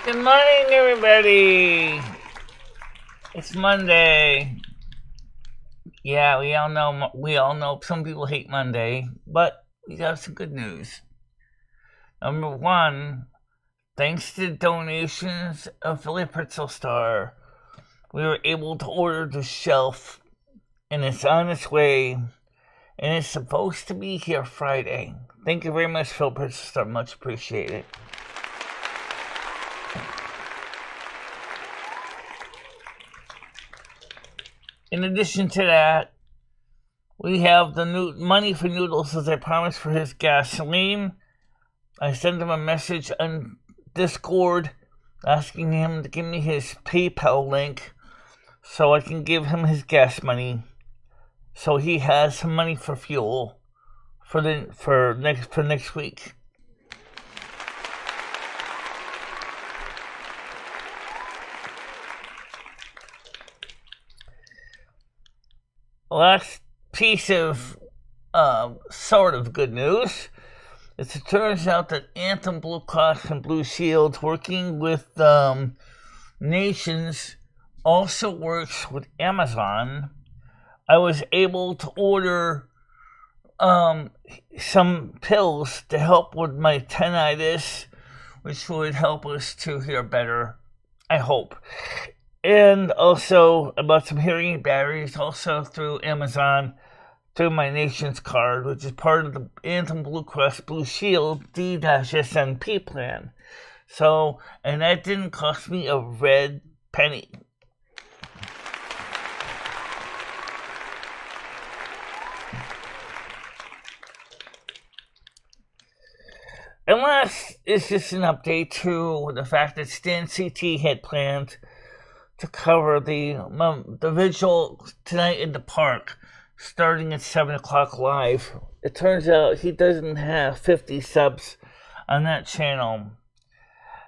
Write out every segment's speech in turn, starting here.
Good morning, everybody. It's Monday. Yeah, we all know some people hate Monday, but we got some good news. Number one, thanks to donations of Philly Pretzel Star, we were able to order the shelf, and it's on its way, and it's supposed to be here Friday. Thank you very much, Philly Pretzel Star. Much appreciated. In addition to that, we have the new money for Noodles, as I promised, for his gasoline. I sent him a message on Discord asking him to give me his PayPal link so I can give him his gas money, so he has some money for fuel for next week. Last piece of sort of good news is it turns out that Anthem Blue Cross and Blue Shield, working with nations, also works with Amazon. I was able to order some pills to help with my tinnitus, which would help us to hear better, I hope. And also about some hearing aid batteries, also through Amazon, through my Nations card, which is part of the Anthem Blue Cross Blue Shield D-SNP plan. So, and that didn't cost me a red penny. And last is just an update to the fact that Stan CT had planned to cover the vigil tonight in the park, starting at 7 o'clock live. It turns out he doesn't have 50 subs on that channel,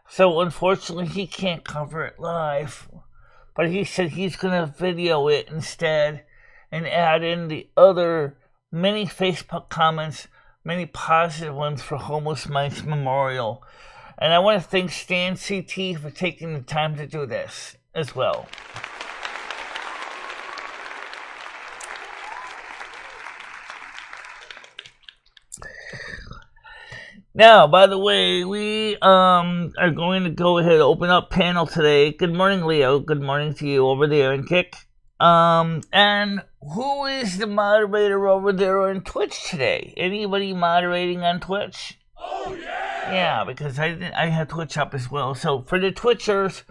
so unfortunately he can't cover it live. But he said he's going to video it instead and add in the other many Facebook comments, many positive ones for Homeless Mike's Memorial. And I want to thank Stan CT for taking the time to do this as well. Now, by the way, we are going to go ahead and open up panel today. Good morning, Leo. Good morning to you over there in Kick. And who is the moderator over there on Twitch today? Anybody moderating on Twitch? Oh, yeah! Yeah, because I have Twitch up as well. So for the Twitchers,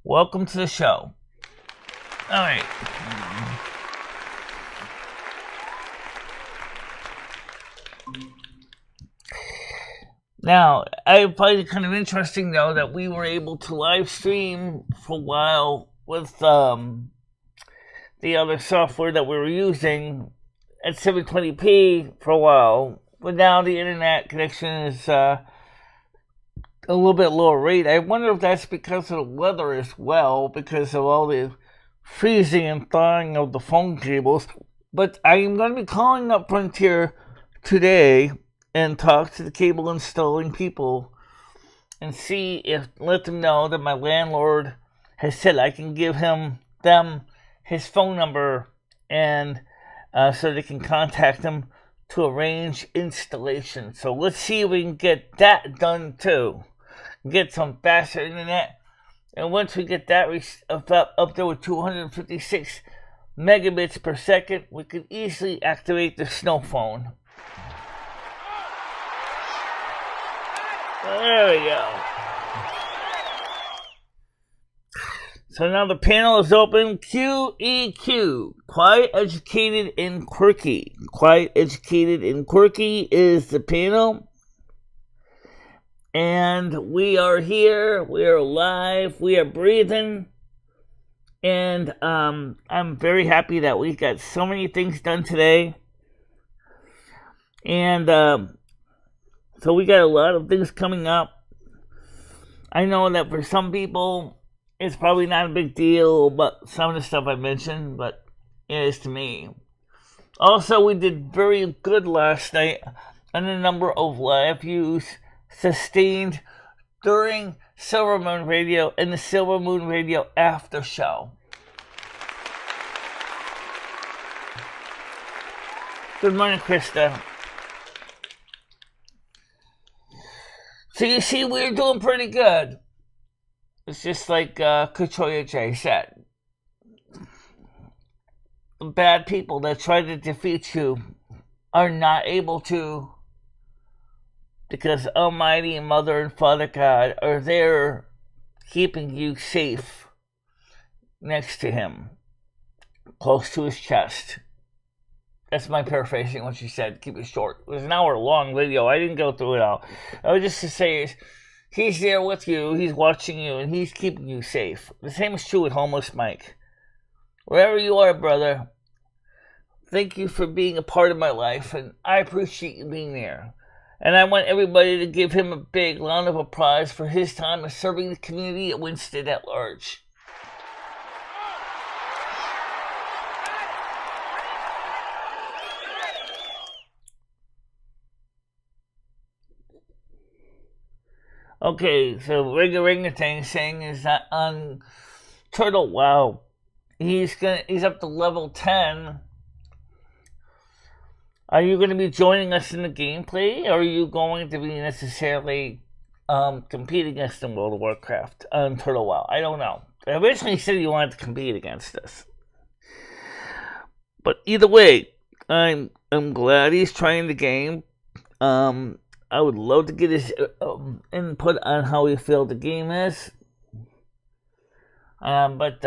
welcome to the show. All right. Now, I find it kind of interesting, though, that we were able to live stream for a while with the other software that we were using at 720p for a while, but now the internet connection is a little bit lower rate. I wonder if that's because of the weather as well, because of all the freezing and thawing of the phone cables. But I am going to be calling up Frontier today and talk to the cable installing people and let them know that my landlord has said I can give them his phone number, and so they can contact him to arrange installation. So let's see if we can get that done too. Get some faster internet, and once we get that up there with 256 megabits per second, we can easily activate the snow phone. There we go. So now the panel is open. QEQ. Quiet, Educated, and Quirky. Quiet, Educated, and Quirky is the panel. And we are here, we are alive, we are breathing. And I'm very happy that we got so many things done today. And so we got a lot of things coming up. I know that for some people, it's probably not a big deal, but some of the stuff I mentioned, but it is to me. Also, we did very good last night on a number of live views sustained during Silvermoon Radio and the Silvermoon Radio after show. Good morning, Krista. So you see, we're doing pretty good. It's just like Kachoya J said. The bad people that try to defeat you are not able to, because Almighty Mother and Father God are there keeping you safe next to Him, close to His chest. That's my paraphrasing what she said. Keep it short. It was an hour-long video. I didn't go through it all. I was just to say is, He's there with you, He's watching you, and He's keeping you safe. The same is true with Homeless Mike. Wherever you are, brother, thank you for being a part of my life, and I appreciate you being there. And I want everybody to give him a big round of applause for his time of serving the community at Winston at large. Okay, so Ring-a-Ring-a-Tang saying is that on Turtle WoW, he's up to level 10. Are you going to be joining us in the gameplay, or are you going to be necessarily competing against in World of Warcraft on Turtle WoW? I don't know. Originally he said he wanted to compete against us. But either way, I'm glad he's trying the game. I would love to get his input on how he feels the game is. But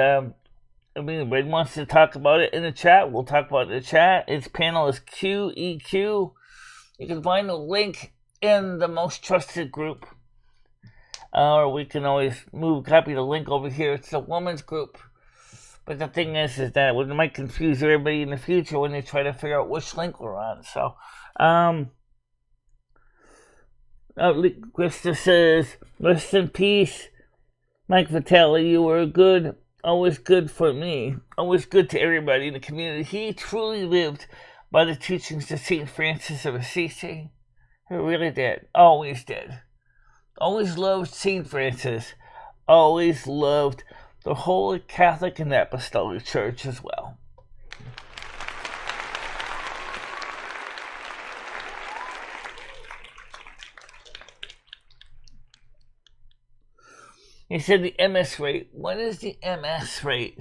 if anybody wants to talk about it in the chat, we'll talk about it in the chat. Its panel is QEQ. You can find the link in the most trusted group. Or we can always copy the link over here. It's the women's group. But the thing is that it might confuse everybody in the future when they try to figure out which link we're on. So, Krista says, rest in peace, Mike Vitale. You were good, always good for me, always good to everybody in the community. He truly lived by the teachings of St. Francis of Assisi. He really did, always did. Always loved St. Francis, always loved the Holy Catholic and Apostolic Church as well. He said the MS rate. What is the MS rate?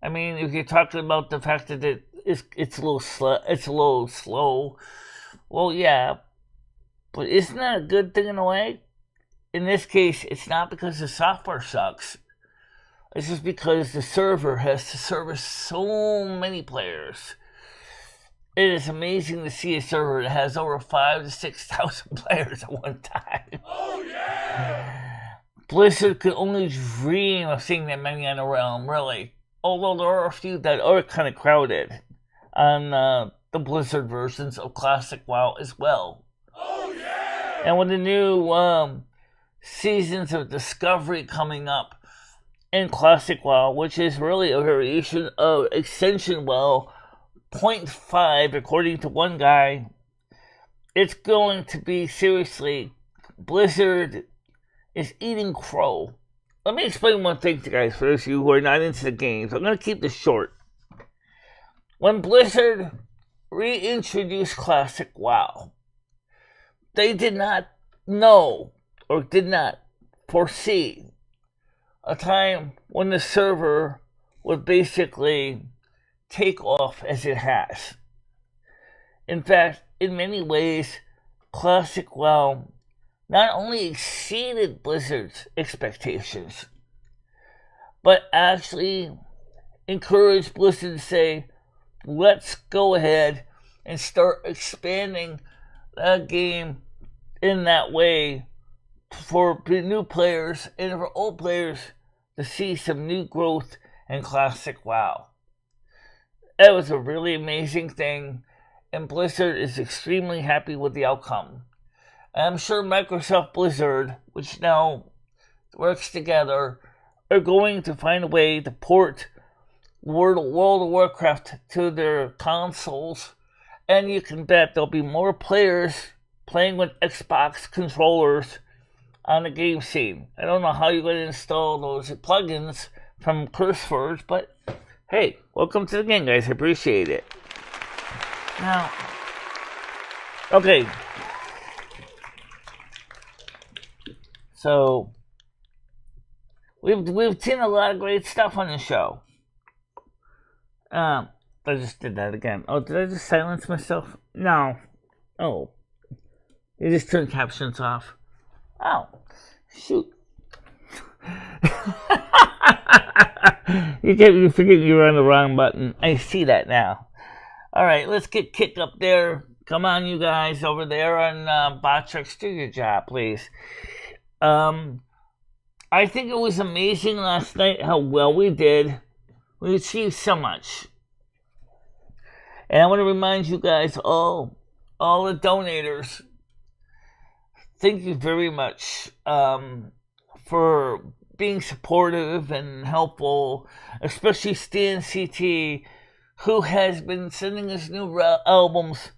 I mean, if you're talking about the fact that it's a little slow. Well, yeah, but isn't that a good thing in a way? In this case, it's not because the software sucks. It's just because the server has to service so many players. It is amazing to see a server that has over 5,000 to 6,000 players at one time. Oh yeah! Blizzard could only dream of seeing that many on the realm, really. Although there are a few that are kind of crowded on the Blizzard versions of Classic WoW as well. Oh yeah! And with the new Seasons of Discovery coming up in Classic WoW, which is really a variation of Extension WoW 0.5, according to one guy, it's going to be, seriously, Blizzard is eating crow. Let me explain one thing to you guys, for those of you who are not into the games. I'm going to keep this short. When Blizzard reintroduced Classic WoW, they did not know or did not foresee a time when the server would basically take off as it has. In fact, in many ways, Classic WoW not only exceeded Blizzard's expectations, but actually encouraged Blizzard to say, let's go ahead and start expanding that game in that way for new players and for old players to see some new growth in Classic WoW. It was a really amazing thing, and Blizzard is extremely happy with the outcome. I'm sure Microsoft Blizzard, which now works together, are going to find a way to port World of Warcraft to their consoles, and you can bet there'll be more players playing with Xbox controllers on the game scene. I don't know how you're going to install those plugins from CurseForge, but hey, welcome to the game, guys. I appreciate it. Now, okay. So, we've seen a lot of great stuff on the show. I just did that again. Oh, did I just silence myself? No. Oh. You just turned captions off. Oh. Shoot. You forget you were on the wrong button. I see that now. Alright, let's get kicked up there. Come on, you guys over there on Botrex, do your job, please. I think it was amazing last night how well we did. We achieved so much. And I want to remind you guys, all the donators, thank you very much for being supportive and helpful, especially Stan CT, who has been sending us new albums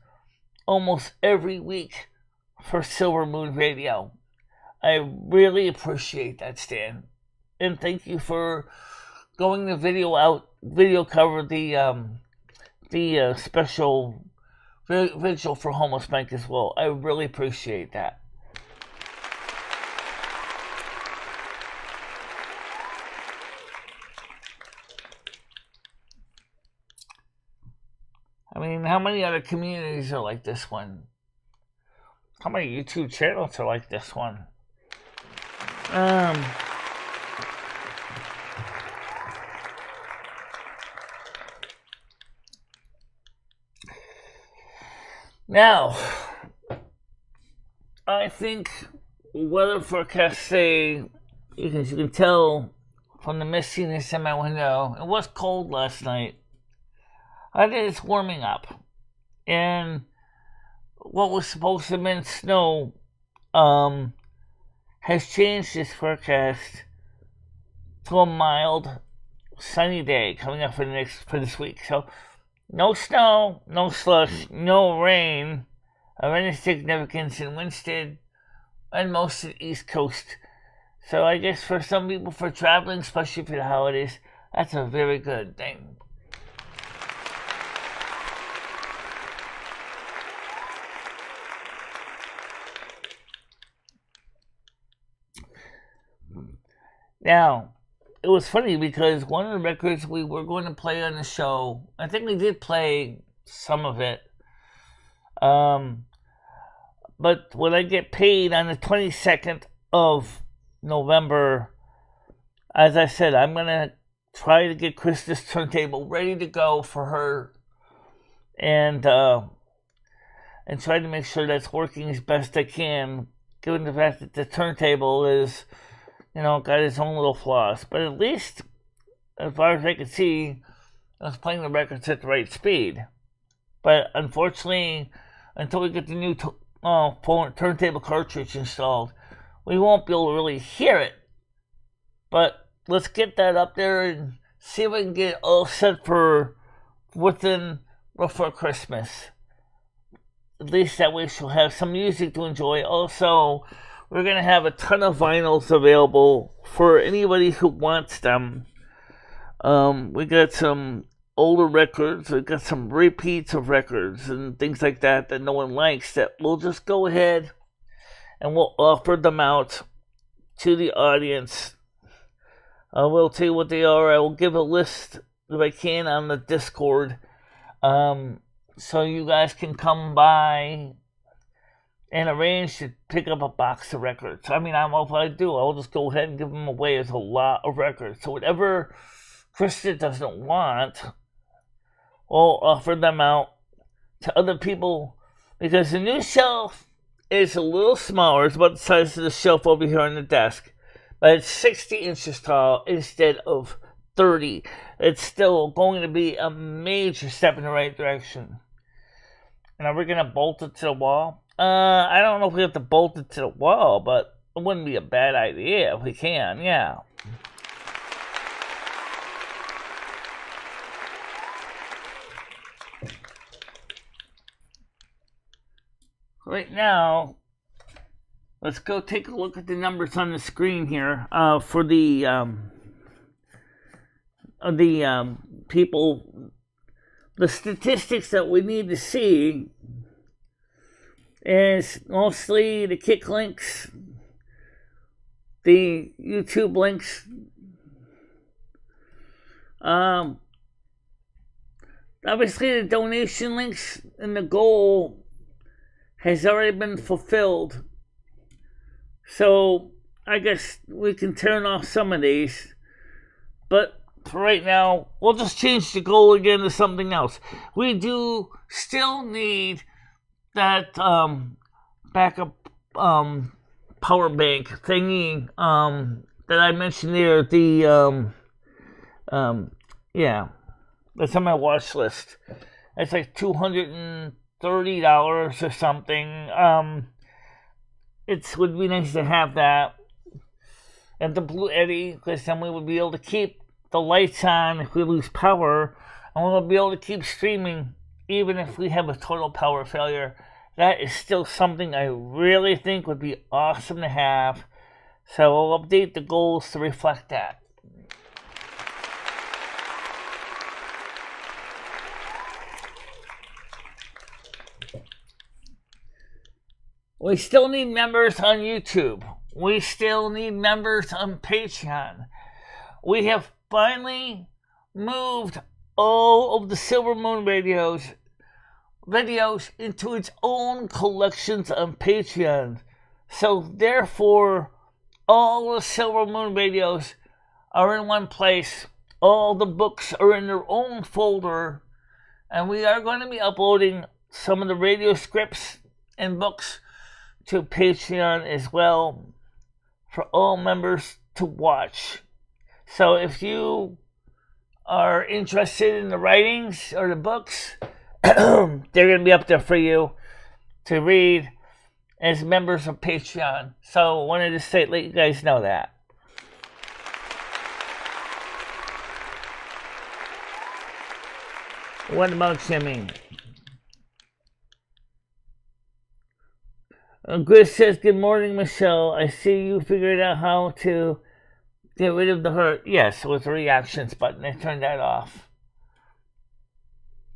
almost every week for Silvermoon Radio. I really appreciate that, Stan. And thank you for going the video cover the special vigil for Homeless Mike as well. I really appreciate that. I mean, how many other communities are like this one? How many YouTube channels are like this one? Now, I think weather forecasts say, you can tell from the mistiness in my window, it was cold last night. I think it's warming up. And what was supposed to have been snow has changed this forecast to a mild, sunny day coming up for this week. So, no snow, no slush, no rain of any significance in Winston and most of the East Coast. So I guess for some people, for traveling, especially for the holidays, that's a very good thing. Now, it was funny because one of the records we were going to play on the show, I think we did play some of it. But when I get paid on the 22nd of November, as I said, I'm going to try to get Krista's turntable ready to go for her and try to make sure that's working as best I can, given the fact that the turntable is, got its own little flaws. But at least, as far as I could see, I was playing the records at the right speed. But unfortunately, until we get the new turntable cartridge installed, we won't be able to really hear it. But let's get that up there and see if we can get it all set for before Christmas. At least that way she'll have some music to enjoy. Also, we're going to have a ton of vinyls available for anybody who wants them. We got some older records. We got some repeats of records and things like that no one likes, that we'll just go ahead and we'll offer them out to the audience. I will tell you what they are. I will give a list if I can on the Discord, so you guys can come by and arrange to pick up a box of records. I mean, what I do, I'll just go ahead and give them away as a lot of records. So whatever Krista doesn't want, we'll offer them out to other people, because the new shelf is a little smaller. It's about the size of the shelf over here on the desk. But it's 60 inches tall instead of 30. It's still going to be a major step in the right direction. And are we going to bolt it to the wall? I don't know if we have to bolt it to the wall, but it wouldn't be a bad idea if we can, yeah. Right now, let's go take a look at the numbers on the screen here for the people, the statistics that we need to see is mostly the kick links, the YouTube links, obviously the donation links, and the goal has already been fulfilled. So I guess we can turn off some of these, but for right now, we'll just change the goal again to something else. We do still need that backup power bank thingy that I mentioned there. The yeah, that's on my watch list. It's like $230 or something. It would be nice to have that, and the Blue Eddy, because then we would be able to keep the lights on if we lose power, and we'll be able to keep streaming even if we have a total power failure. That is still something I really think would be awesome to have. So we'll update the goals to reflect that. We still need members on YouTube. We still need members on Patreon. We have finally moved all of the Silvermoon videos into its own collections on Patreon. So therefore, all the Silvermoon videos are in one place. All the books are in their own folder. And we are going to be uploading some of the radio scripts and books to Patreon as well for all members to watch. So if you are interested in the writings or the books, they're going to be up there for you to read as members of Patreon. So I wanted to let you guys know that. What about Jimmy? Chris says, good morning, Michelle. I see you figured out how to get rid of the hurt. Yes, with the reactions button. I turned that off,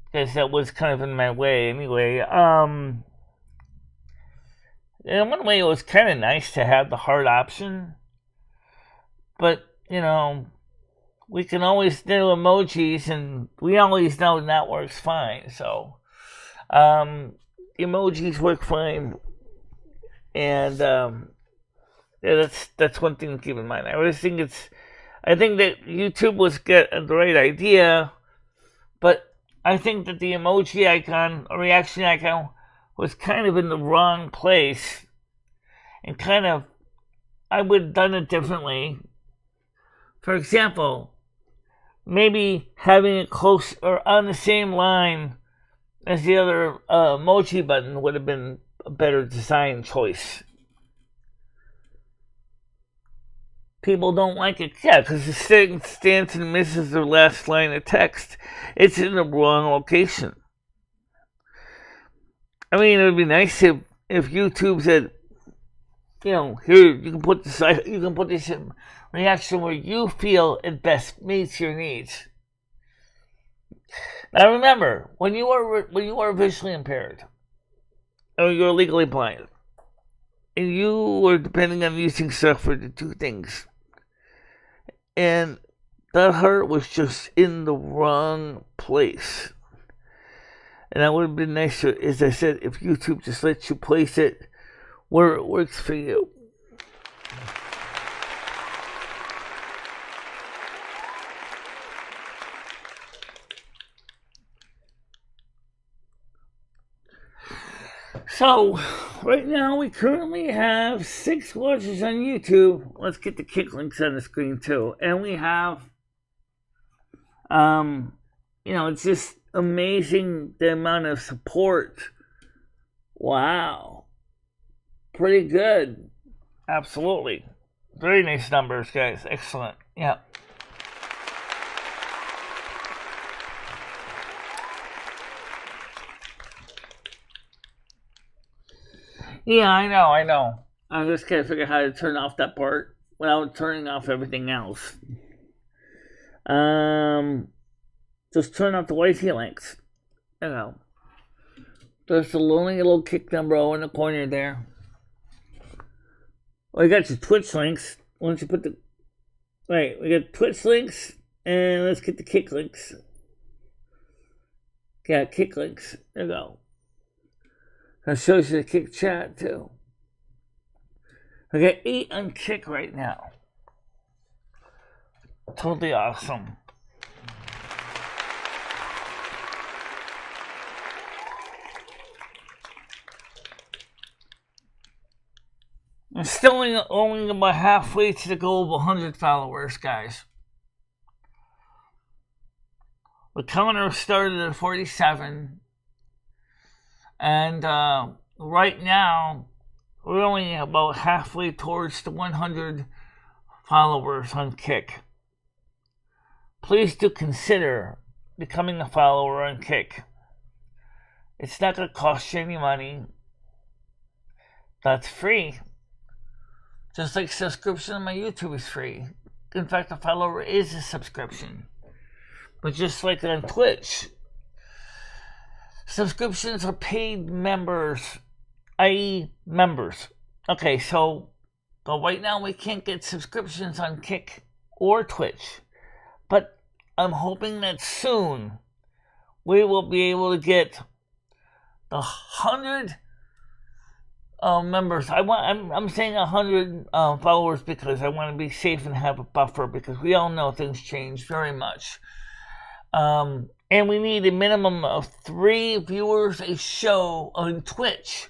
because that was kind of in my way anyway. In one way, it was kind of nice to have the heart option. But, you know, we can always do emojis, and we always know that works fine. So, emojis work fine. And yeah, that's one thing to keep in mind. I think that YouTube was the right idea, but I think that the emoji icon or reaction icon was kind of in the wrong place, and I would have done it differently. For example, maybe having it close or on the same line as the other emoji button would have been a better design choice. People don't like it, yeah, because it stands and misses the last line of text. It's in the wrong location. I mean, it would be nice if YouTube said, you know, here you can put this reaction where you feel it best meets your needs. Now remember, when you are visually impaired, or you're legally blind, and you are depending on using software to do things, and that heart was just in the wrong place. And that would have been nicer, as I said, if YouTube just lets you place it where it works for you. So, right now we currently have 6 watchers on YouTube. Let's get the kick links on the screen too. And we have, it's just amazing the amount of support. Wow. Pretty good. Absolutely. Very nice numbers, guys. Excellent. Yeah. Yeah, I know. I'm just gonna figure out how to turn off that part without turning off everything else. Just turn off the Wi-Fi links. There's the lonely little kick number in the corner there. Well, you got your Twitch links. Why don't you put the... Right, we got Twitch links, and let's get the kick links. Yeah, kick links. There you go. That shows you the kick chat, too. I got 8 on kick right now. Totally awesome. I'm still only about halfway to the goal of 100 followers, guys. The counter started at 47. And right now, we're only about halfway towards the 100 followers on Kick. Please do consider becoming a follower on Kick. It's not going to cost you any money. That's free. Just like subscription on my YouTube is free. In fact, a follower is a subscription. But just like on Twitch, subscriptions are paid members, i.e. members. Okay, but right now we can't get subscriptions on Kick or Twitch. But I'm hoping that soon we will be able to get the 100 members. I'm saying 100 followers because I want to be safe and have a buffer, because we all know things change very much. And we need a minimum of 3 viewers a show on Twitch,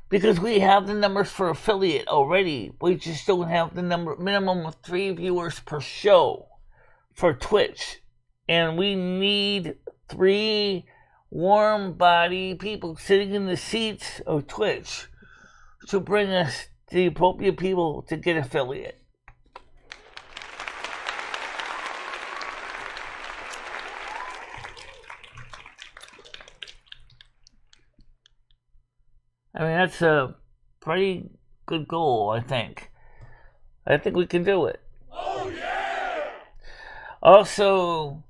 because we have the numbers for affiliate already. We just don't have the minimum of 3 viewers per show for Twitch. And we need 3 warm body people sitting in the seats of Twitch to bring us the appropriate people to get affiliate. I mean, that's a pretty good goal, I think. I think we can do it. Oh, yeah! Also,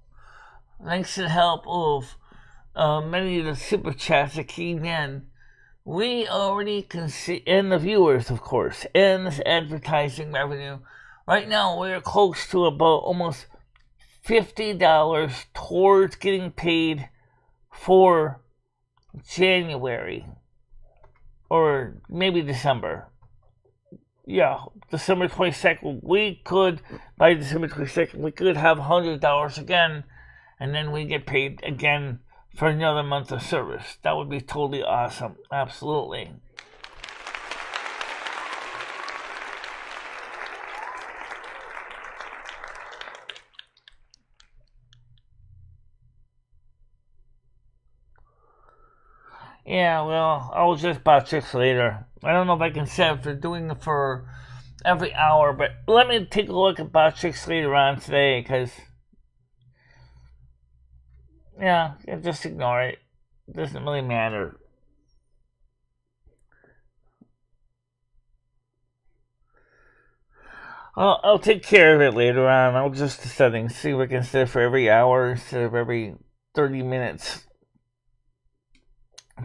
thanks to the help of many of the super chats that came in, we already can see, and the viewers, of course, and this advertising revenue. Right now, we're close to about almost $50 towards getting paid for January. Or maybe December. Yeah, December 22nd. We could, by December 22nd, we could have $100 again, and then we get paid again for another month of service. That would be totally awesome. Absolutely. Yeah, well, I'll just buy chicks later. I don't know if I can set up for doing it for every hour, but let me take a look at bot chicks later on today, because yeah, just ignore it. It doesn't really matter. I'll take care of it later on. I'll just the settings, see if we can set it for every hour instead of every 30 minutes.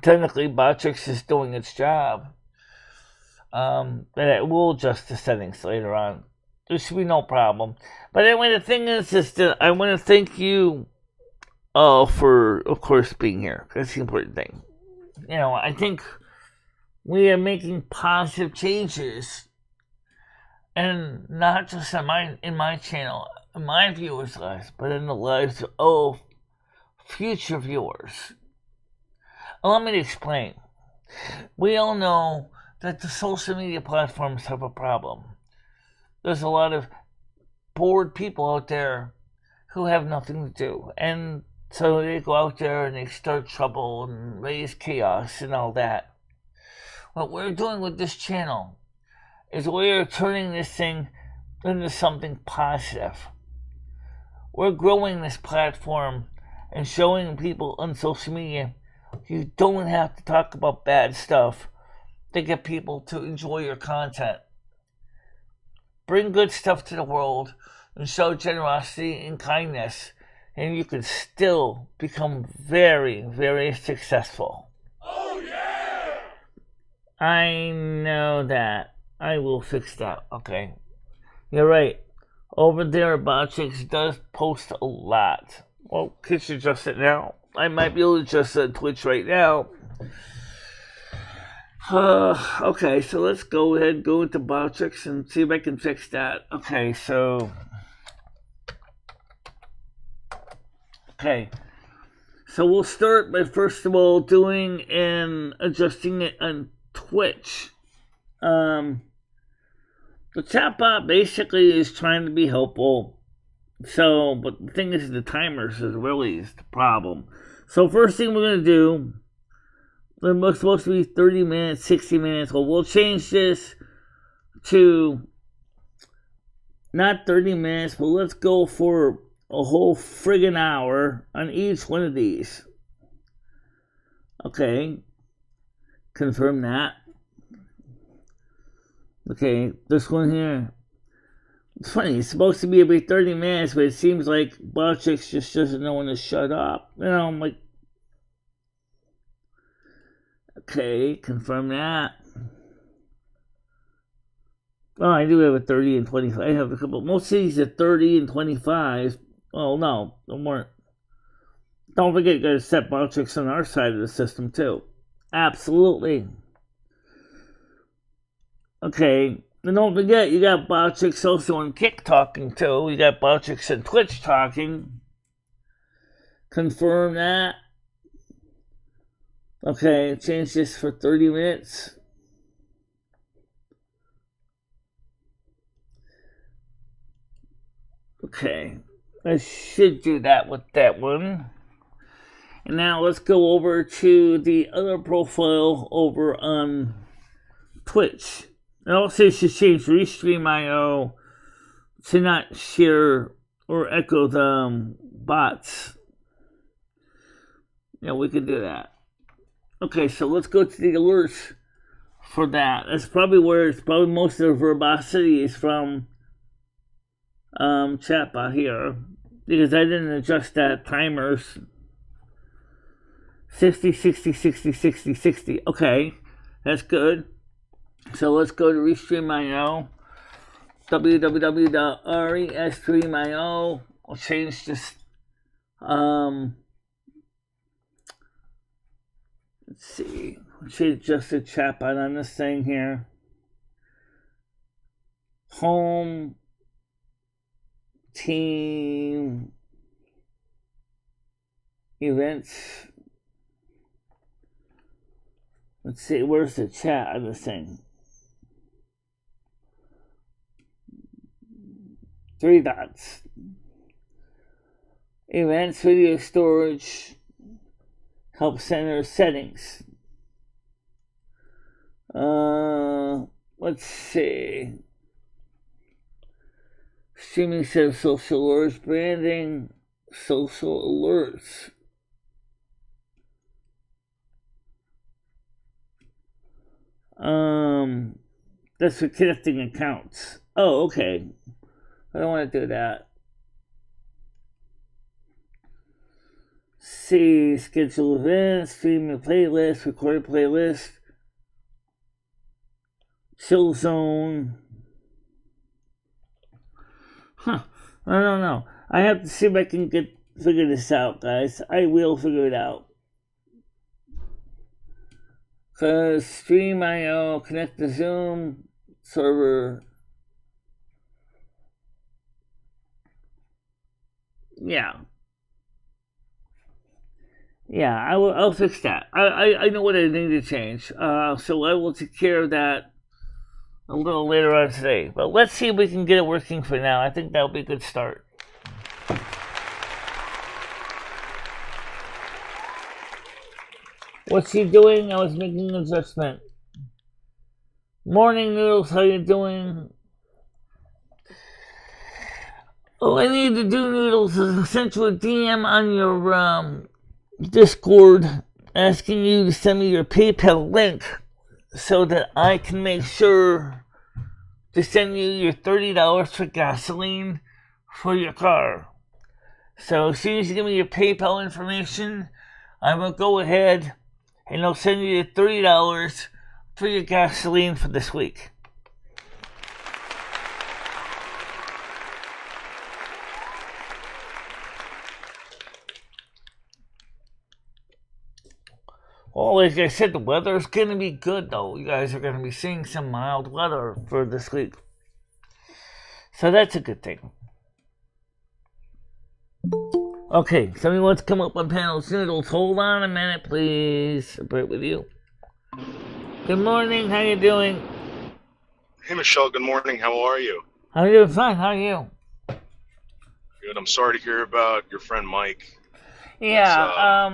Technically, Botrix is doing its job. But it will adjust the settings later on. There should be no problem. But anyway, the thing is that I want to thank you for, of course, being here. That's the important thing. I think we are making positive changes. And not just in my channel, in my viewers' lives, but in the lives of future viewers. Allow me to explain. We all know that the social media platforms have a problem. There's a lot of bored people out there who have nothing to do, and so they go out there and they start trouble and raise chaos and all that. What we're doing with this channel is we're turning this thing into something positive. We're growing this platform and showing people on social media you don't have to talk about bad stuff to get people to enjoy your content. Bring good stuff to the world and show generosity and kindness, and you can still become very, very successful. Oh, yeah! I know that. I will fix that. Okay. You're right. Over there, Botchix does post a lot. Well, can you adjust it now? I might be able to adjust it on Twitch right now. Okay, so let's go ahead and go into Botchix and see if I can fix that. Okay, so... Okay. So we'll start by first of all doing and adjusting it on Twitch. The chatbot basically is trying to be helpful. So, but the thing is, the timers is really the problem. So first thing we're going to do, they're supposed to be 30 minutes, 60 minutes. Well, we'll change this to not 30 minutes, but let's go for a whole friggin' hour on each one of these. Okay. Confirm that. Okay, this one here. It's funny, it's supposed to be every 30 minutes, but it seems like Botchix just doesn't know when to shut up. You know, I'm like... Okay, confirm that. Oh, I do have a 30 and 25. I have a couple. Most of these are 30 and 25. Oh, no, no more. Don't forget, you gotta set Botchix on our side of the system, too. Absolutely. Okay, and don't forget, you got Botchix also on Kick talking, too. You got Botchix and Twitch talking. Confirm that. Okay, change this for 30 minutes. Okay, I should do that with that one. And now let's go over to the other profile over on Twitch. And also you should change Restream.io to not share or echo the bots. Yeah, we can do that. Okay, so let's go to the alerts for that. That's probably where it's probably most of the verbosity is from chatbot here. Because I didn't adjust that timers. 60, 60, 60, 60, 60. Okay, that's good. So let's go to Restream.io. www.restream.io. I'll change this. Let's see. Should adjust the chatbot on this thing here. Home. Team. Events. Let's see. Where's the chat on this thing? 3 dots. Events, video storage. Help center settings. Let's see. Streaming set of social alerts, branding, social alerts. That's for connecting accounts. Oh, okay. I don't want to do that. See, schedule events, stream a playlist, record a playlist, chill zone. I don't know. I have to see if I can figure this out, guys. I will figure it out. Cause Stream.io, connect the Zoom server. Yeah. Yeah, I'll fix that. I know what I need to change. So I will take care of that a little later on today. But let's see if we can get it working for now. I think that'll be a good start. What's he doing? I was making an adjustment. Morning, Noodles. How you doing? All I need to do, Noodles, is send you a DM on your Discord asking you to send me your PayPal link so that I can make sure to send you your $30 for gasoline for your car. So as soon as you give me your PayPal information, I will go ahead and I'll send you the $30 for your gasoline for this week. Well, like I said, the weather is going to be good, though. You guys are going to be seeing some mild weather for this week. So that's a good thing. Okay, somebody wants to come up on panels. Noodles, hold on a minute, please. I'll be right with you. Good morning, how you doing? Hey, Michelle, good morning. How are you? I'm doing fine, how are you? Good. I'm sorry to hear about your friend Mike. Yeah,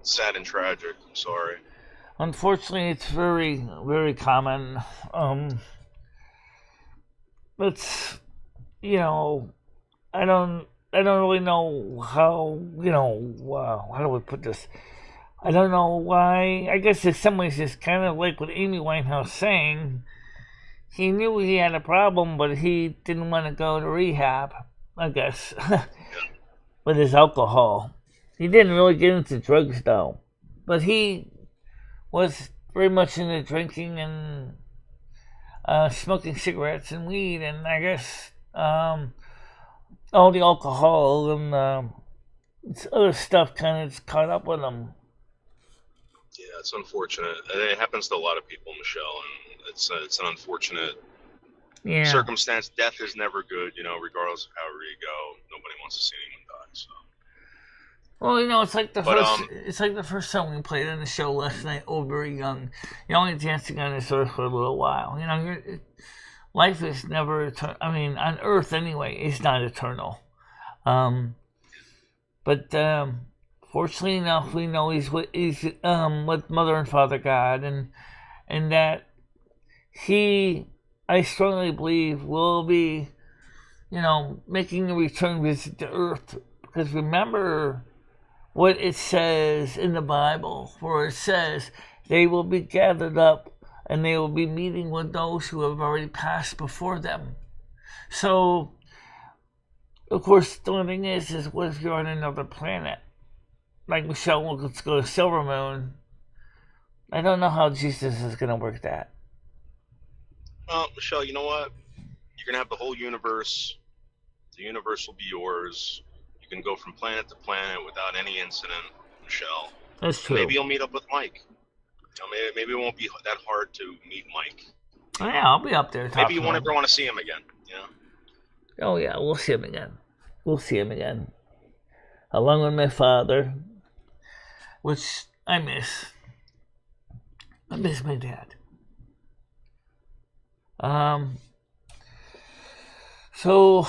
sad and tragic. I'm sorry. Unfortunately, it's very, very common. It's, I don't really know how, how do we put this? I don't know why. I guess in some ways it's kind of like what Amy Winehouse saying. He knew he had a problem, but he didn't want to go to rehab, I guess, with his alcohol. He didn't really get into drugs, though. But he was very much into drinking and smoking cigarettes and weed, and I guess all the alcohol and other stuff kind of caught up with him. Yeah, it's unfortunate. It happens to a lot of people, Michelle, and it's an unfortunate circumstance. Death is never good, regardless of however you go. Nobody wants to see anyone die, so. Well, it's like the first song we played on the show last night, Oh Very Young. You're only dancing on this earth for a little while. Life is never eternal. I mean, on earth anyway, it's not eternal. But fortunately enough, we know he's with Mother and Father God, and that he, I strongly believe, will be, making a return visit to earth. Because remember what it says in the Bible, where it says they will be gathered up and they will be meeting with those who have already passed before them. So, of course, the only thing is what if you're on another planet? Like Michelle, let's go to Silvermoon. I don't know how Jesus is going to work that. Well, Michelle, you know what? You're going to have the whole universe. The universe will be yours. You can go from planet to planet without any incident, Michelle. That's true. Maybe you'll meet up with Mike. Maybe it won't be that hard to meet Mike. Oh, yeah, I'll be up there. Maybe you won't ever want to see him again. Oh, yeah, we'll see him again. Along with my father, which I miss. I miss my dad. So,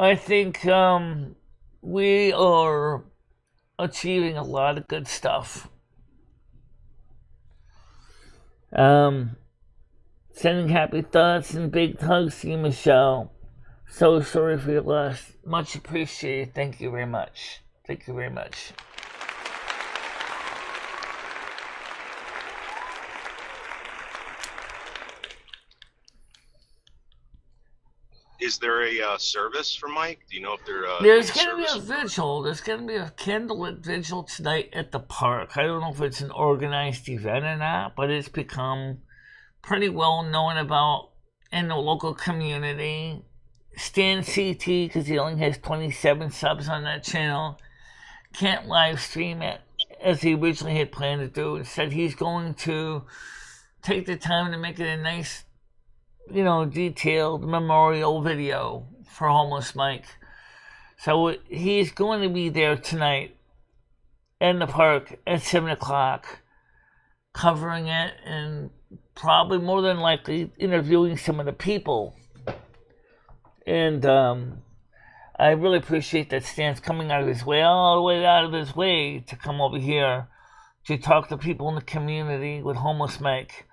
I think we are achieving a lot of good stuff. Sending happy thoughts and big hugs to you, Michelle. So sorry for your loss. Much appreciated. Thank you very much. Is there a service for Mike? Do you know if there's going to be a vigil. There's going to be a candlelit vigil tonight at the park. I don't know if it's an organized event or not, but it's become pretty well known about in the local community. Stan CT, because he only has 27 subs on that channel, can't live stream it as he originally had planned to do. Instead, he's going to take the time to make it a nice, detailed memorial video for homeless Mike. So he's going to be there tonight in the park at 7 o'clock, covering it and probably more than likely interviewing some of the people. And I really appreciate that Stan's coming out of his way, all the way out of his way to come over here to talk to people in the community with Homeless Mike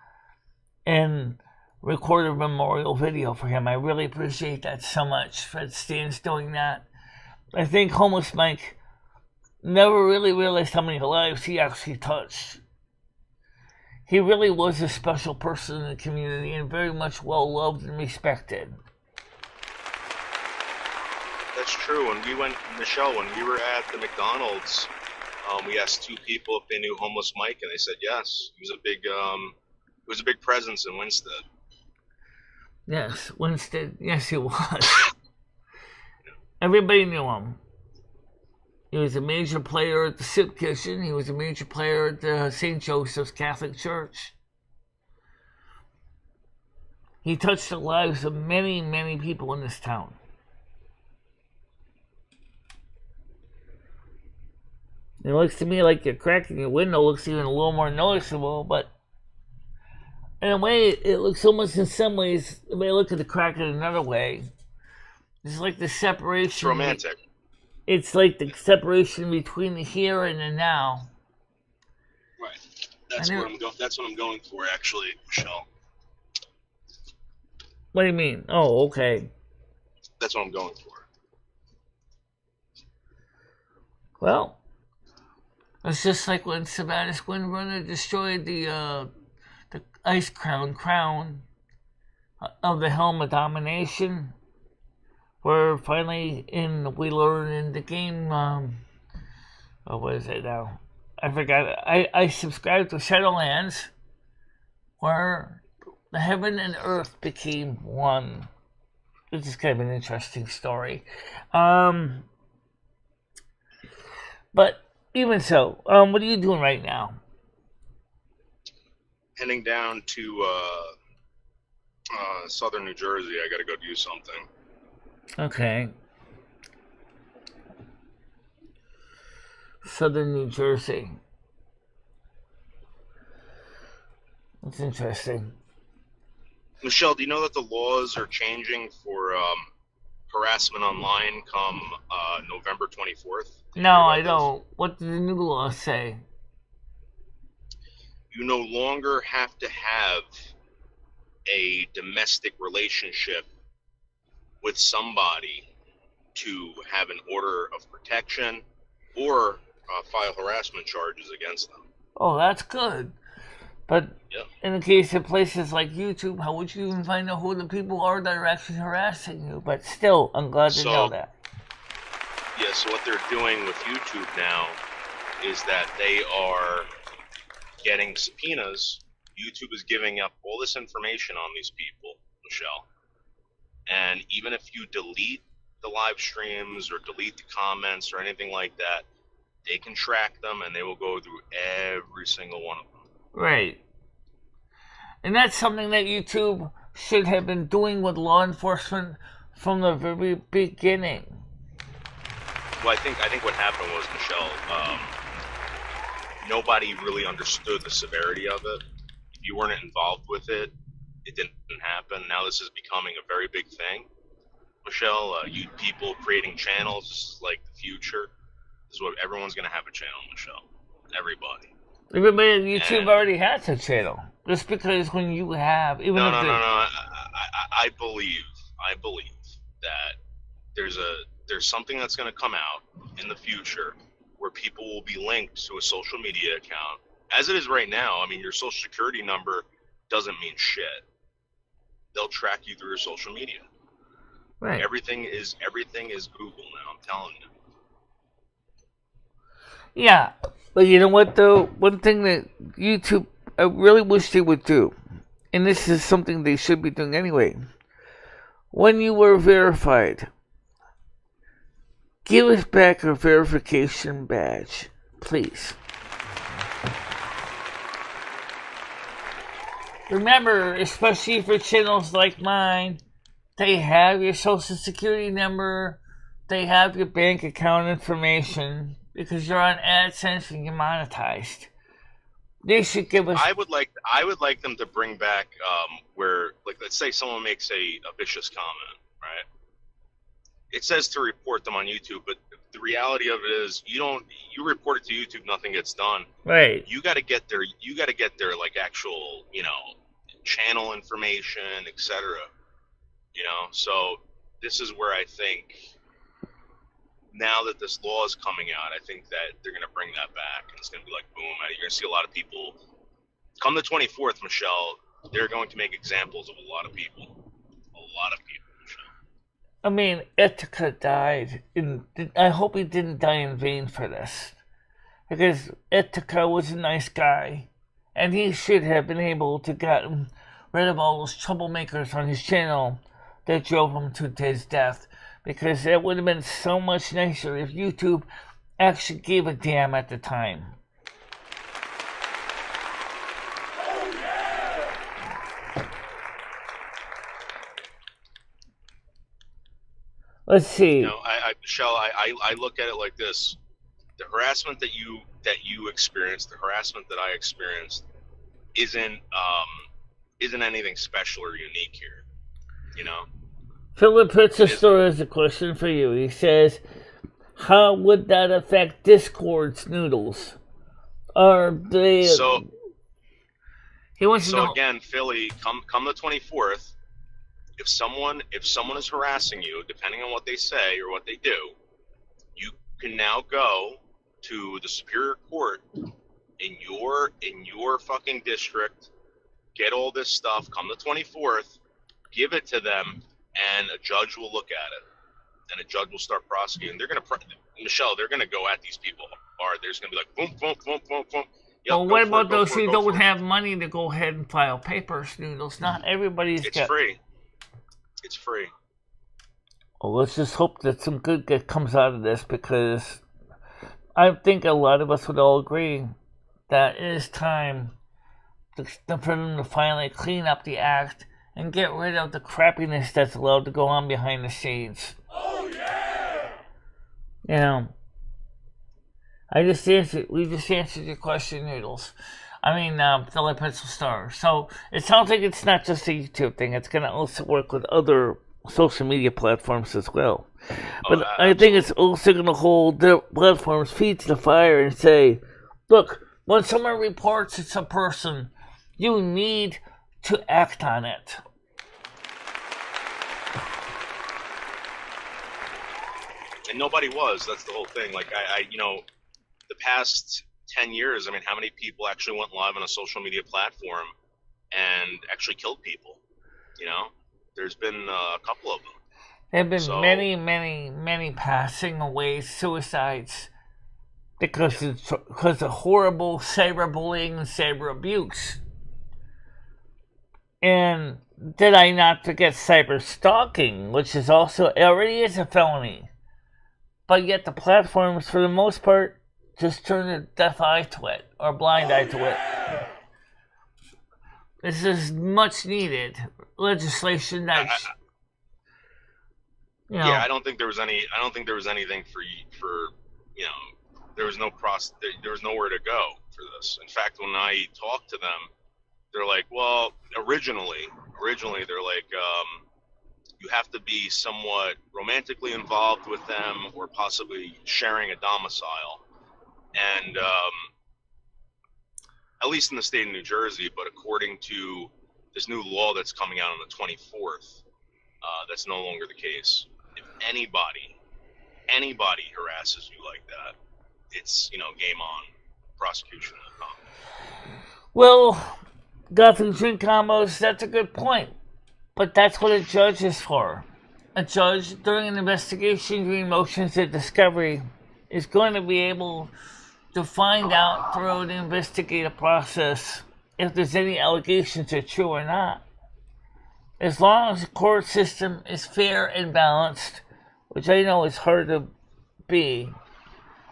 and record a memorial video for him. I really appreciate that so much that Stan's doing that. I think Homeless Mike never really realized how many lives he actually touched. He really was a special person in the community and very much well loved and respected. That's true. When we went, Michelle, when we were at the McDonald's, we asked 2 people if they knew Homeless Mike, and they said yes. He was a big presence in Winsted. Yes, Winsted. Yes, he was. Everybody knew him. He was a major player at the Soup Kitchen. He was a major player at the St. Joseph's Catholic Church. He touched the lives of many, many people in this town. It looks to me like your crack in your window looks even a little more noticeable, but in a way, it looks almost in some ways, the way I look at the crack in another way, it's like the separation. It's romantic. It's like the separation between the here and the now. Right. That's what I'm going for, actually, Michelle. What do you mean? Oh, okay. That's what I'm going for. Well, it's just like when Savannah's Windrunner destroyed the Ice crown of the Helm of Domination. Where finally we learn in the game, what is it now? I forgot. I subscribed to Shadowlands, where the heaven and earth became one. Which is kind of an interesting story. But even so, what are you doing right now? Heading down to southern New Jersey. I got to go do something. Okay. Southern New Jersey. That's interesting. Michelle, do you know that the laws are changing for harassment online come November 24th? No, I don't. What did the new law say? You no longer have to have a domestic relationship with somebody to have an order of protection or file harassment charges against them. Oh, that's good. But yeah. In the case of places like YouTube, how would you even find out who the people are that are actually harassing you? But still, I'm glad to know that. Yeah, so what they're doing with YouTube now is that they are getting subpoenas. YouTube is giving up all this information on these people, Michelle. And even if you delete the live streams or delete the comments or anything like that, they can track them and they will go through every single one of them. Right. And that's something that YouTube should have been doing with law enforcement from the very beginning. Well, I think what happened was, Michelle, nobody really understood the severity of it. If you weren't involved with it, it didn't happen. Now this is becoming a very big thing. Michelle, you people creating channels, this is like the future. This is what everyone's going to have a channel, Michelle. Everybody. Everybody on YouTube already has a channel. Just because when you have... No. I believe that there's something that's going to come out in the future where people will be linked to a social media account. As it is right now, I mean, your social security number doesn't mean shit. They'll track you through your social media. Right. Everything is Google now, I'm telling you. Yeah, but you know what though? One thing that YouTube, I really wish they would do, and this is something they should be doing anyway. When you were verified, give us back our verification badge, please. Remember, especially for channels like mine, they have your social security number they have your bank account information because you're on AdSense and you're monetized. They should give us. I would like them to bring back where, like, let's say someone makes a vicious comment, right? It says to report them on YouTube, but the reality of it is you report it to YouTube, nothing gets done. Right. You got to get their like actual, channel information, etc. So this is where I think now that this law is coming out, I think that they're going to bring that back, and it's going to be like boom. You're going to see a lot of people come the 24th, Michelle. They're going to make examples of a lot of people. Michelle. I mean, Ithaca died. I hope he didn't die in vain for this, because Ithaca was a nice guy, and he should have been able to get rid of all those troublemakers on his channel that drove him to his death. Because it would have been so much nicer if YouTube actually gave a damn at the time. Oh, yeah. Let's see. Michelle, I look at it like this: the harassment that you experienced, the harassment that I experienced, isn't anything special or unique here. Philip Store has a question for you. He says, how would that affect Discord's noodles? Are they... So again, Philly, come the 24th, if someone is harassing you, depending on what they say or what they do, you can now go to the Superior Court in your fucking district, get all this stuff, come the 24th, give it to them, and a judge will look at it, and a judge will start prosecuting. They're going to go at these people hard. There's going to be like, boom, boom, boom, boom, boom. Yep, well, what about those who don't have money to go ahead and file papers, Noodles? Not everybody's free. It's free. Well, let's just hope that some good comes out of this, because I think a lot of us would all agree that it is time for them to finally clean up the act and get rid of the crappiness that's allowed to go on behind the scenes. Oh, yeah! We just answered your question, Noodles. Philip Pencil Star. So, it sounds like it's not just a YouTube thing. It's going to also work with other social media platforms as well. But I think it's also going to hold their platforms' feet to the fire and say, look, when someone reports it's a person, you need to act on it. And nobody was. That's the whole thing. Like, the past 10 years, how many people actually went live on a social media platform and actually killed people? There's been a couple of them. There have been many passing away, suicides, because of horrible cyberbullying and cyber abuse. And did I not forget cyber stalking, which is also already is a felony. But yet the platforms, for the most part, just turn a deaf eye to it, or blind eye to it. This is much needed legislation that... Yeah, I don't think there was anything there was nowhere to go for this. In fact, when I talked to them, they're like, well, originally they're like, you have to be somewhat romantically involved with them or possibly sharing a domicile. And at least in the state of New Jersey, but according to this new law that's coming out on the 24th, that's no longer the case. If anybody harasses you like that, it's, game on. Prosecution will come. Well, Gotham Drink Combos, that's a good point. But that's what a judge is for. A judge, during an investigation, during motions of discovery, is going to be able to find out through the investigative process if there's any allegations are true or not. As long as the court system is fair and balanced, which I know is hard to be,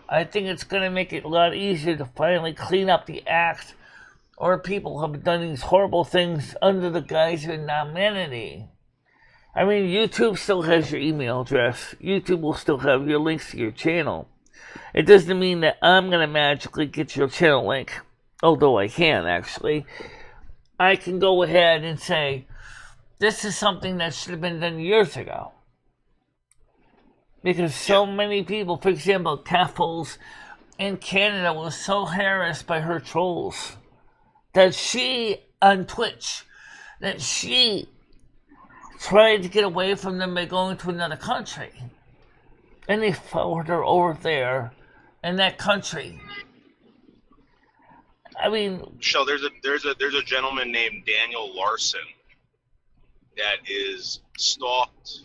I think it's going to make it a lot easier to finally clean up the act, or people have done these horrible things under the guise of anonymity. I mean, YouTube still has your email address. YouTube will still have your links to your channel. It doesn't mean that I'm going to magically get your channel link, although I can, actually. I can go ahead and say, this is something that should have been done years ago. Because so many people, for example, Kaffles in Canada was so harassed by her trolls that she, on Twitch, that she tried to get away from them by going to another country. And they followed her over there in that country. I mean, Michelle, there's a gentleman named Daniel Larson that is stalked,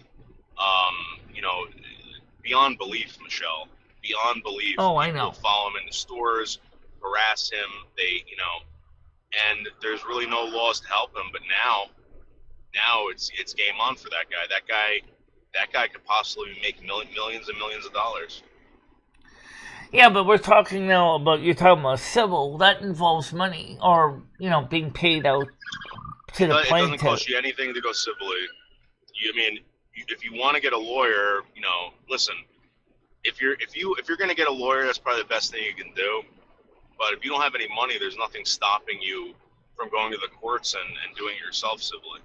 beyond belief, Michelle. Beyond belief. Oh, I know. People follow him in the stores, harass him. And there's really no laws to help him. But now it's game on for that guy. That guy could possibly make millions and millions of dollars. Yeah, but we're talking now about, you're talking about civil. That involves money, or being paid out to the plaintiff. It doesn't cost you anything to go civilly. If you want to get a lawyer, listen. If you're going to get a lawyer, that's probably the best thing you can do. But if you don't have any money, there's nothing stopping you from going to the courts and doing it yourself civilly.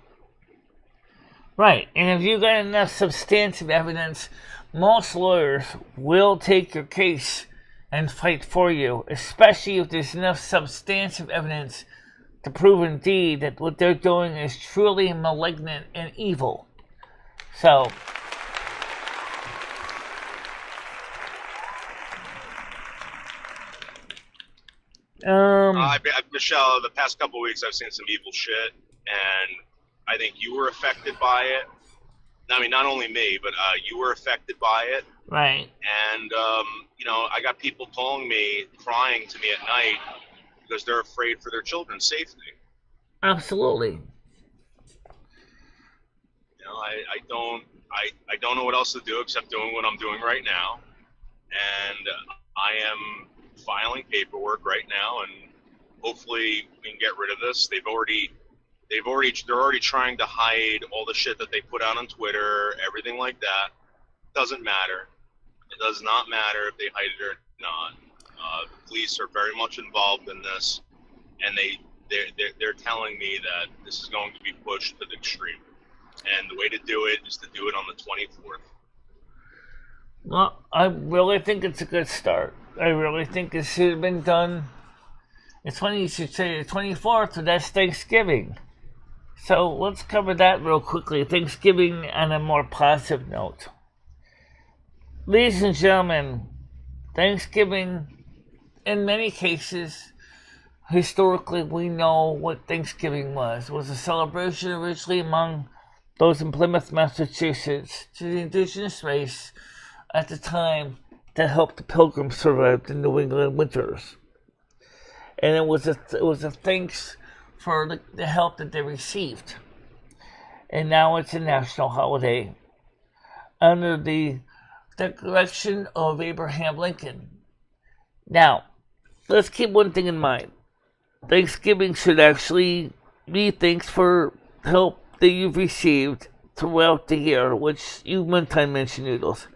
Right, and if you got enough substantive evidence, most lawyers will take your case and fight for you, especially if there's enough substantive evidence to prove indeed that what they're doing is truly malignant and evil. So, Michelle, the past couple of weeks I've seen some evil shit, and I think you were affected by it. I mean, not only me, but you were affected by it. Right. And, I got people calling me, crying to me at night because they're afraid for their children's safety. Absolutely. I don't know what else to do except doing what I'm doing right now. And I am filing paperwork right now, and hopefully we can get rid of this. They're already trying to hide all the shit that they put out on Twitter, everything like that. Doesn't matter. It does not matter if they hide it or not. The police are very much involved in this, and they're telling me that this is going to be pushed to the extreme. And the way to do it is to do it on the 24th. Well, I really think it's a good start. I really think it should have been done. It's funny you should say the 24th, but that's Thanksgiving. So let's cover that real quickly. Thanksgiving on a more positive note. Ladies and gentlemen, Thanksgiving, in many cases, historically we know what Thanksgiving was. It was a celebration originally among those in Plymouth, Massachusetts, to the indigenous race at the time that helped the Pilgrims survive the New England winters. And it was a thanks for the help that they received. And now it's a national holiday under the Declaration of Abraham Lincoln. Now, let's keep one thing in mind. Thanksgiving should actually be thanks for help that you've received throughout the year, which you one time mentioned, Noodles.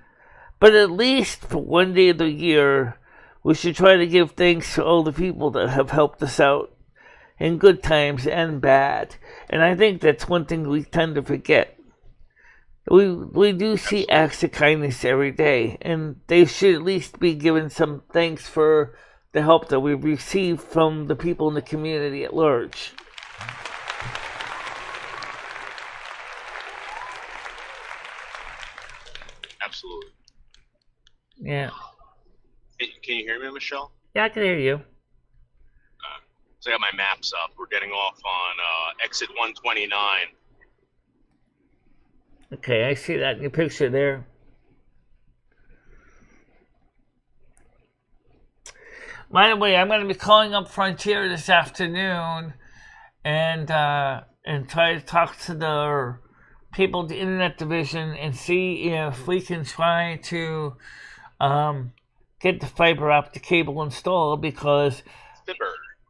But at least for one day of the year, we should try to give thanks to all the people that have helped us out in good times and bad. And I think that's one thing we tend to forget. We do see acts of kindness every day, and they should at least be given some thanks for the help that we've received from the people in the community at large. Absolutely. Yeah. Can you hear me, Michelle? Yeah, I can hear you. So I got my maps up. We're getting off on exit 129. Okay, I see that in your picture there. By the way, I'm going to be calling up Frontier this afternoon and try to talk to the people at the Internet Division and see if we can try to get the fiber optic cable installed, because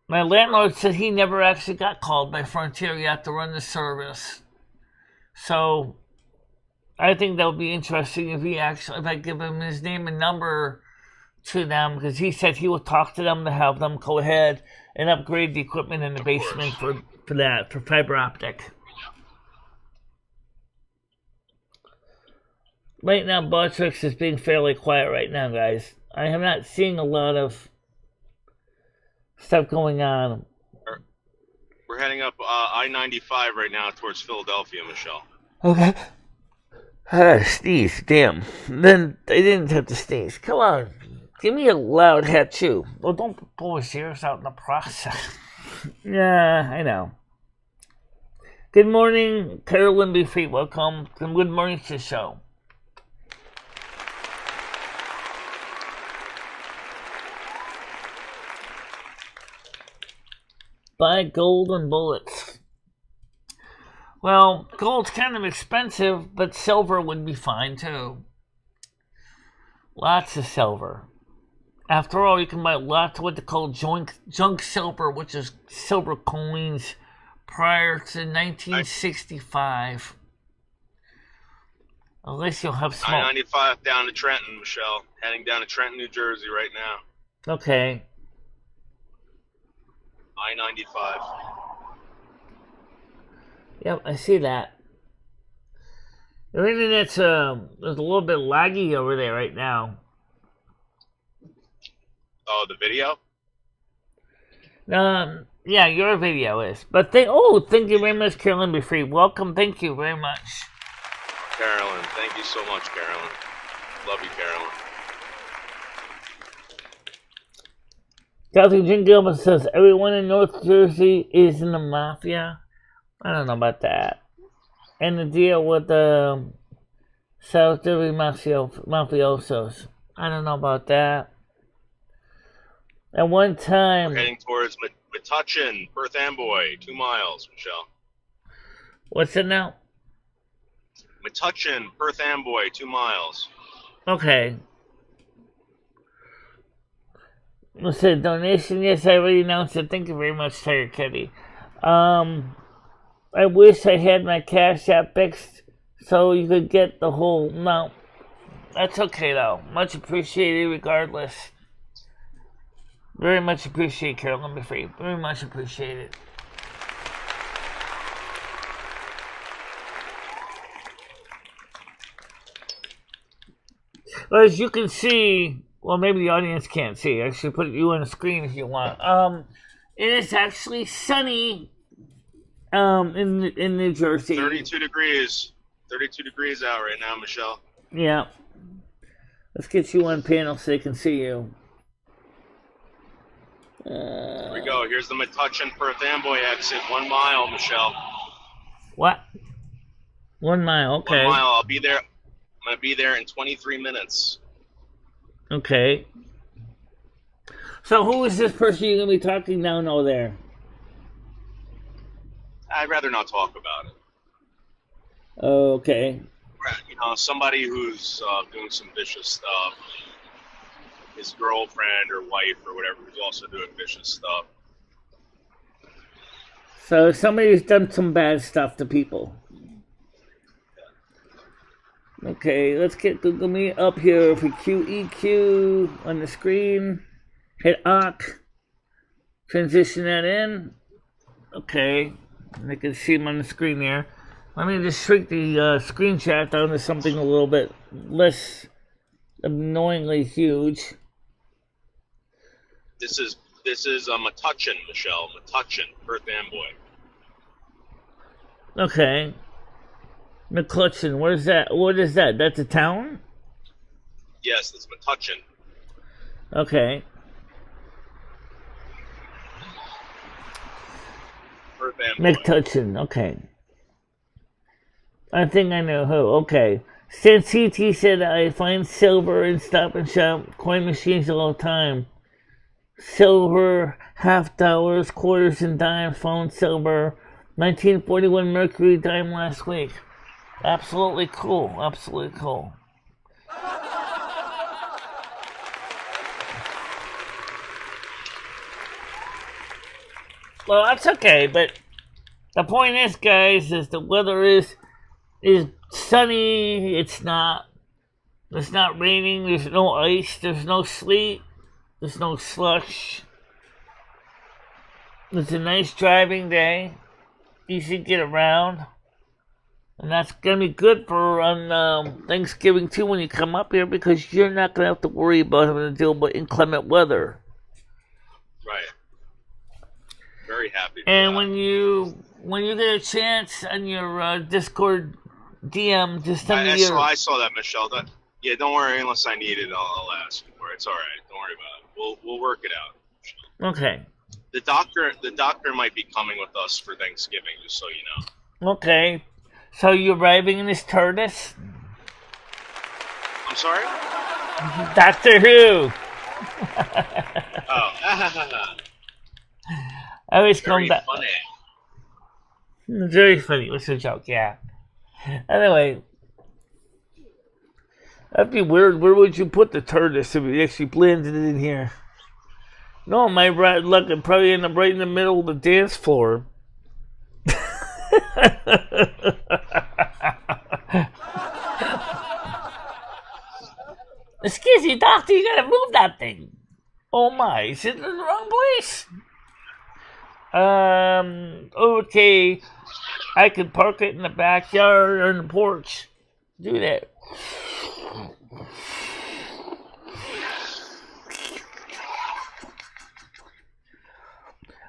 my landlord said he never actually got called by Frontier yet to run the service. So I think that would be interesting if I give him his name and number to them, because he said he will talk to them to have them go ahead and upgrade the equipment in the basement for fiber optic. Right now, Botrix is being fairly quiet right now, guys. I am not seeing a lot of stuff going on. We're heading up I-95 right now towards Philadelphia, Michelle. Okay. I had to sneeze, damn. Then I didn't have to sneeze. Come on. Give me a loud hatchoo. Well, don't pull his ears out in the process. Yeah, I know. Good morning, Carolyn B. Free. Welcome. Good morning to the show. Buy gold and bullets. Well, gold's kind of expensive, but silver would be fine too. Lots of silver. After all, you can buy lots of what they call junk silver, which is silver coins prior to 1965. Unless you'll have smoke. I-95 down to Trenton, Michelle. Heading down to Trenton, New Jersey right now. Okay. I-95. Yep, I see that. Your internet's is a little bit laggy over there right now. Oh, the video? Yeah, your video is. But thank you very much, Carolyn B. Free. Welcome, thank you very much. Carolyn, thank you so much, Carolyn. Love you, Carolyn. Kathy Jim Gilman says, everyone in North Jersey is in the mafia. I don't know about that. And the deal with the South Jersey mafiosos. I don't know about that. At one time... We're heading towards Metuchen, Perth Amboy, 2 miles, Michelle. What's it now? Metuchen, Perth Amboy, 2 miles. Okay. What's the donation? Yes, I already announced it. Thank you very much, Tiger Kitty. I wish I had my CashApp fixed so you could get the whole... No. That's okay, though. Much appreciated regardless. Very much appreciate Carolyn B. Free. Very much appreciated. Well, as you can see, well, maybe the audience can't see. I should put you on the screen if you want. It is actually sunny in New Jersey. 32 degrees. 32 degrees out right now, Michelle. Yeah. Let's get you on panel so they can see you. Here we go. Here's the Metuchen Perth Amboy exit. 1 mile, Michelle. What? 1 mile, okay. 1 mile. I'll be there. I'm going to be there in 23 minutes. Okay. So who is this person you're going to be talking down over there? I'd rather not talk about it. Okay. You know, somebody who's doing some vicious stuff. His girlfriend or wife or whatever who's also doing vicious stuff. So somebody who's done some bad stuff to people. Okay, let's get Google Meet up here for QEQ on the screen. Hit AUK. Transition that in. Okay, I can see him on the screen there. Let me just shrink the screen chat down to something a little bit less annoyingly huge. This is Metuchen, Michelle. Metuchen, Perth Amboy. Okay. McClutchin, where's that? What is that? That's a town? Yes, it's Metuchen. Okay. Perth Amboy. McTuchin, okay. I think I know who. Okay. Stan CT said I find silver in Stop and Shop coin machines all the time. Silver, half dollars, quarters, and dimes found silver. 1941 Mercury dime last week. Absolutely cool. Absolutely cool. Well, that's okay, but the point is, guys, is the weather is sunny. It's not raining. There's no ice. There's no sleet. There's no slush. It's a nice driving day. Easy to get around. And that's going to be good for on Thanksgiving, too, when you come up here, because you're not going to have to worry about having to deal with inclement weather. Right. Very happy. And when you get a chance on your Discord DM, just send me I saw that, Michelle. Yeah, don't worry. Unless I need it, I'll ask for it. It's all right. Don't worry about it. We'll work it out, Michelle. Okay. The doctor might be coming with us for Thanksgiving, just so you know. Okay. So you're arriving in this TARDIS? I'm sorry? Doctor Who! Oh. I always call Very that. funny. It's very funny. It's a joke, yeah. Anyway. That'd be weird. Where would you put the TARDIS if it actually blended in here? No, my luck would probably end up right in the middle of the dance floor. Excuse me, doctor, you gotta move that thing. Oh my, is it in the wrong place? Okay. I could park it in the backyard or in the porch. Do that.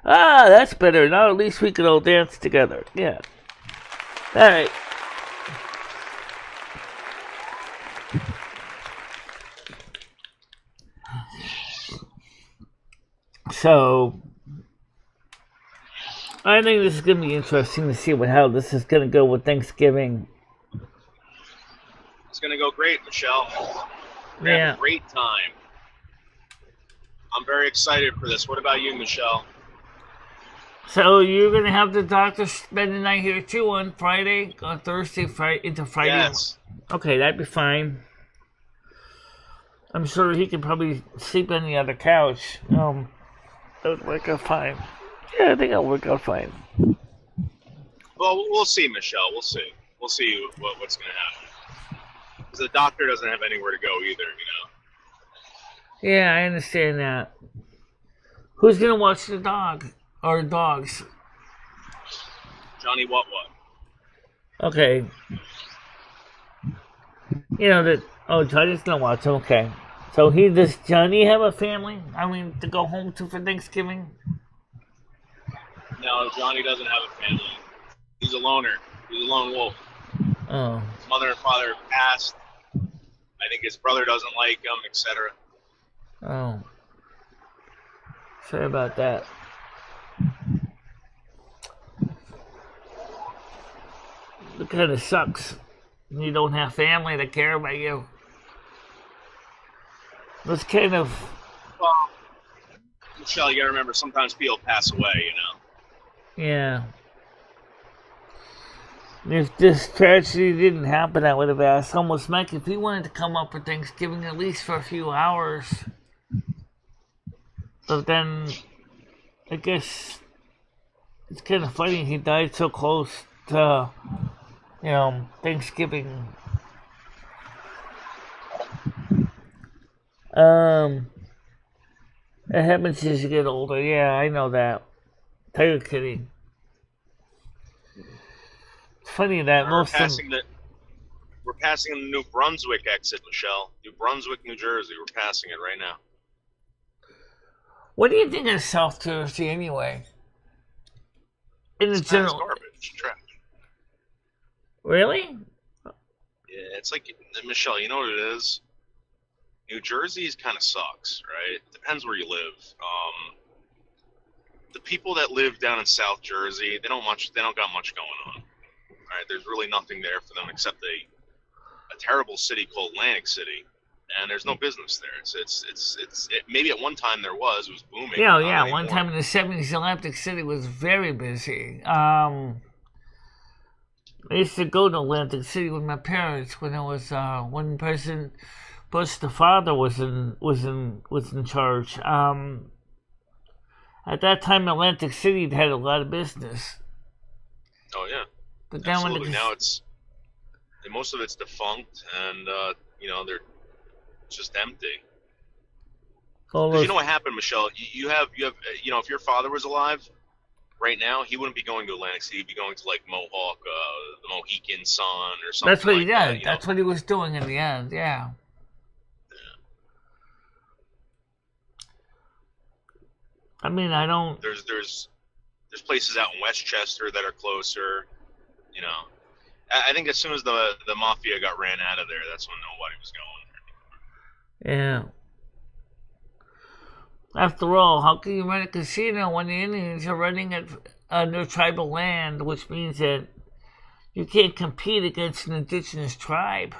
Ah, that's better. Now at least we can all dance together. Yeah. Alright. So, I think this is going to be interesting to see how this is going to go with Thanksgiving. It's going to go great, Michelle. We're going to have a great time. I'm very excited for this. What about you, Michelle? So you're going to have the doctor spend the night here too on Friday, on Thursday, into Friday? Yes. Okay, that'd be fine. I'm sure he could probably sleep on the other couch. That would work out fine. Yeah, I think it'll work out fine. Well, we'll see, Michelle. We'll see. We'll see what's going to happen. Because the doctor doesn't have anywhere to go either, you know? Yeah, I understand that. Who's going to watch the dog? Or dogs? Johnny what? Okay. You know that. Oh, Johnny's gonna watch him. Okay. So does Johnny have a family? I mean, to go home to for Thanksgiving? No, Johnny doesn't have a family. He's a loner. He's a lone wolf. Oh. His mother and father passed. I think his brother doesn't like him, etc. Oh. Sorry about that. It kind of sucks. You don't have family to care about you. It's kind of... Well, Michelle, you gotta remember, sometimes people pass away, you know? Yeah. If this tragedy didn't happen, I would have asked almost Mike if he wanted to come up for Thanksgiving at least for a few hours. But then, I guess, it's kind of funny he died so close to, Thanksgiving. It happens as you get older. Yeah, I know that. Tiger kidding. It's funny that we're passing the New Brunswick exit, Michelle. New Brunswick, New Jersey. We're passing it right now. What do you think of South Jersey anyway? It's garbage, trash. Really? Yeah, it's like, Michelle, you know what it is? New Jersey kind of sucks, right? It depends where you live. The people that live down in South Jersey, they don't got much going on. All right, there's really nothing there for them except a terrible city called Atlantic City, and there's no business there. It's maybe at one time it was booming. Yeah. One time in the 70s, Atlantic City was very busy. I used to go to Atlantic City with my parents when it was when President Bush the father was in charge. At that time, Atlantic City had a lot of business. Oh yeah, but then absolutely. Now it's and most of it's defunct, and they're just empty. Because you know what happened, Michelle? You have if your father was alive right now, he wouldn't be going to Atlantic City. He'd be going to like Mohawk, the Mohican Sun, or something. That's what he did. That's what he was doing in the end. Yeah. I mean, I don't. There's places out in Westchester that are closer. I think as soon as the mafia got ran out of there, that's when nobody was going. Yeah. After all, how can you run a casino when the Indians are running it on their tribal land, which means that you can't compete against an indigenous tribe?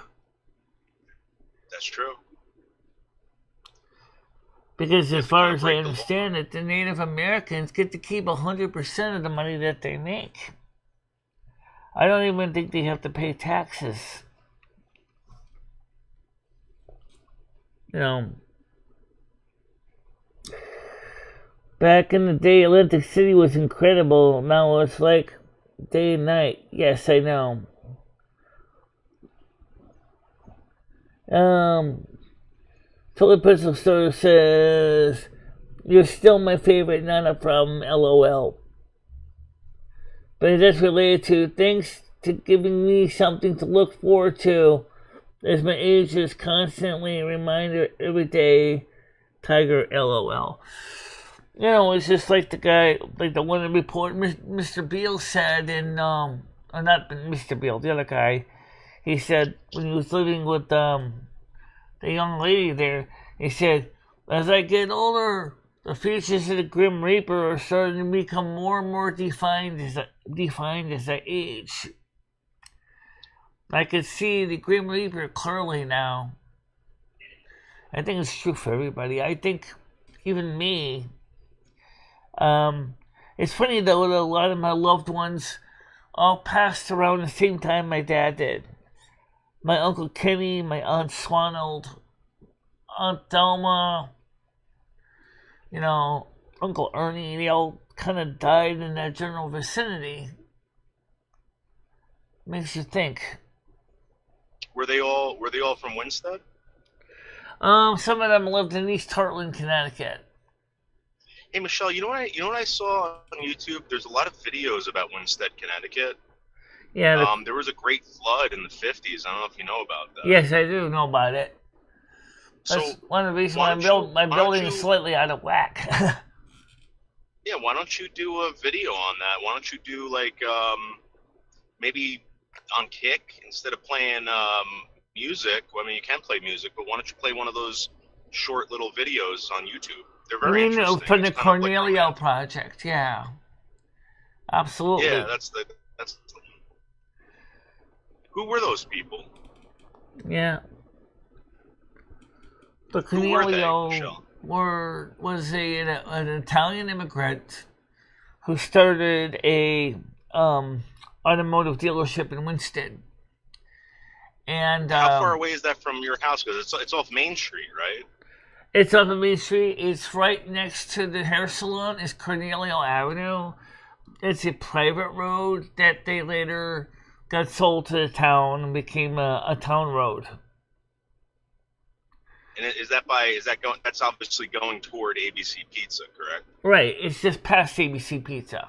That's true. Because as far as I understand it, the Native Americans get to keep 100% of the money that they make. I don't even think they have to pay taxes. Back in the day, Atlantic City was incredible. Now it's like day and night. Yes, I know. Toilet Pistol Store says, "You're still my favorite, not a problem, LOL." But that's related to, thanks to giving me something to look forward to, as my age is constantly a reminder every day, Tiger, LOL. It's just like the guy, like the one report Mr. Beale said or not Mr. Beale, the other guy, he said when he was living with the young lady there, he said, as I get older, the features of the Grim Reaper are starting to become more and more defined as I age. I can see the Grim Reaper clearly now. I think it's true for everybody. I think even me. It's funny though that a lot of my loved ones all passed around the same time my dad did. My Uncle Kenny, my Aunt Swanold, Aunt Thelma, Uncle Ernie, they all kind of died in that general vicinity. Makes you think. Were they all from Winsted? Some of them lived in East Hartland, Connecticut. Hey Michelle, you know what I saw on YouTube? There's a lot of videos about Winsted, Connecticut. Yeah. There was a great flood in the 50s. I don't know if you know about that. Yes, I do know about it. That's one of the reasons why my building is slightly out of whack. Yeah, why don't you do a video on that? Why don't you do maybe on Kick, instead of playing music? I mean, you can play music, but why don't you play one of those short little videos on YouTube? They're very interesting. From the Cornelio Project, yeah. Absolutely. Yeah, that's who were those people? Yeah. The Cornelio was an Italian immigrant who started a automotive dealership in Winston. And how far away is that from your house? Because it's off Main Street, right? It's off of Main Street. It's right next to the hair salon. It's Cornelio Avenue. It's a private road that they later got sold to the town and became a town road. And that's obviously going toward ABC Pizza, correct? Right. It's just past ABC Pizza.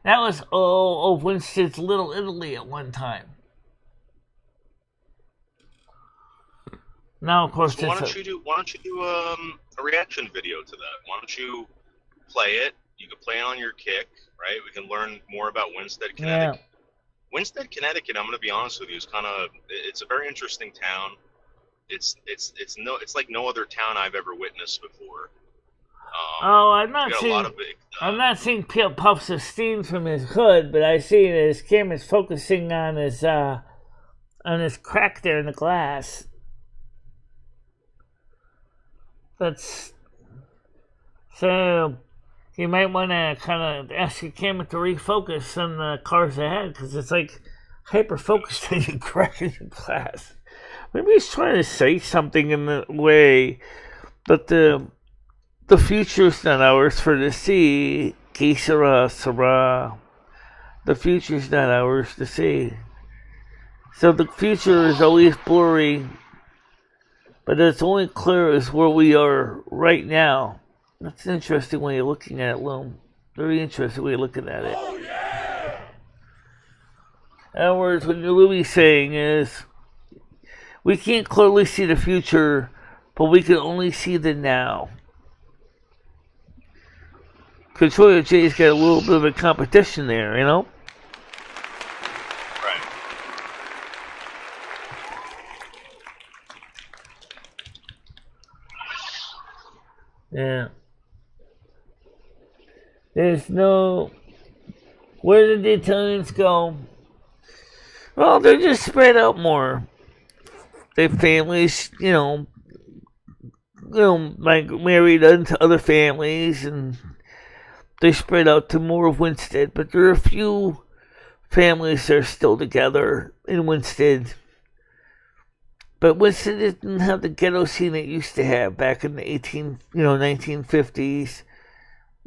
That was all of Winston's Little Italy at one time. Now, of course, so why don't you do a reaction video to that? Why don't you play it? You can play it on your Kick, right? We can learn more about Winsted, Connecticut. Yeah. Winsted, Connecticut, I'm going to be honest with you, it's a very interesting town. It's like no other town I've ever witnessed before. I'm not seeing puffs of steam from his hood, but I see that his camera's focusing on his crack there in the glass. So you might want to kind of ask your camera to refocus on the cars ahead, because it's like hyper-focused on your crack in your glass. Maybe he's trying to say something in the way that the future's not ours for the see. Que sera, sera. The future's not ours to see. So the future is always blurry, but it's only clear as where we are right now. That's an interesting way of looking at it, Loom. Very interesting way of looking at it. Oh, yeah! In other words, what you're really saying is, we can't clearly see the future, but we can only see the now. Controller J's got a little bit of a competition there, you know? Right. Yeah. There's no... Where did the Italians go? Well, they're just spread out more. Their families, like married into other families, and they spread out to more of Winsted. But there are a few families that are still together in Winsted. But Winsted didn't have the ghetto scene it used to have back in the 1950s.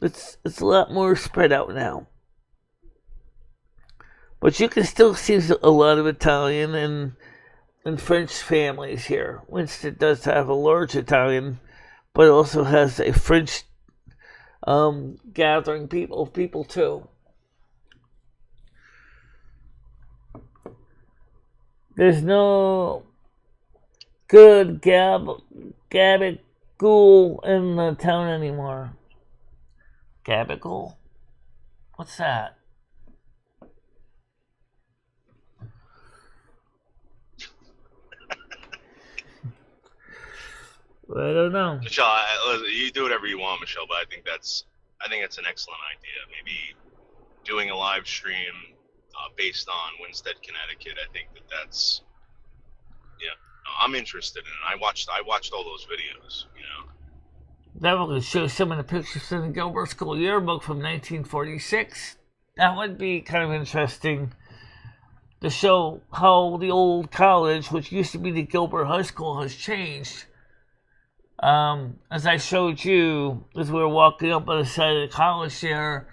It's a lot more spread out now. But you can still see a lot of Italian and French families here. Winston does have a large Italian, but also has a French gathering people too. There's no good gabagool in the town anymore. Gabagool? What's that? I don't know. Michelle, you do whatever you want, Michelle, but I think that's an excellent idea. Maybe doing a live stream based on Winsted, Connecticut. I think that's I'm interested in it. I watched all those videos. That would show some of the pictures in the Gilbert School Yearbook from 1946. That would be kind of interesting to show how the old college, which used to be the Gilbert High School, has changed. As I showed you, as we were walking up on the side of the college there,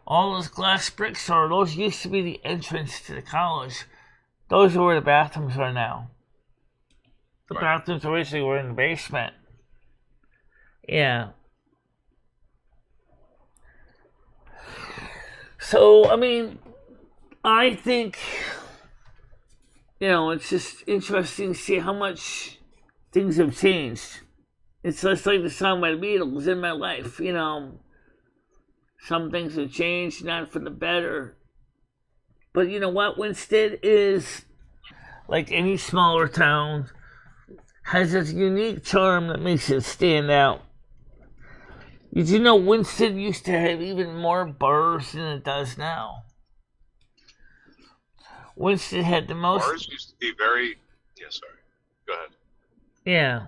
all those glass bricks those used to be the entrance to the college. Those are where the bathrooms are now. The bathrooms originally were in the basement. Yeah. So, I mean, I think, it's just interesting to see how much things have changed. It's just like the song by the Beatles, In My Life, Some things have changed, not for the better. But you know what? Winsted is, like any smaller town, has this unique charm that makes it stand out. Did you know Winsted used to have even more bars than it does now? Winsted had the most... Bars used to be very... Yeah, sorry. Go ahead. Yeah.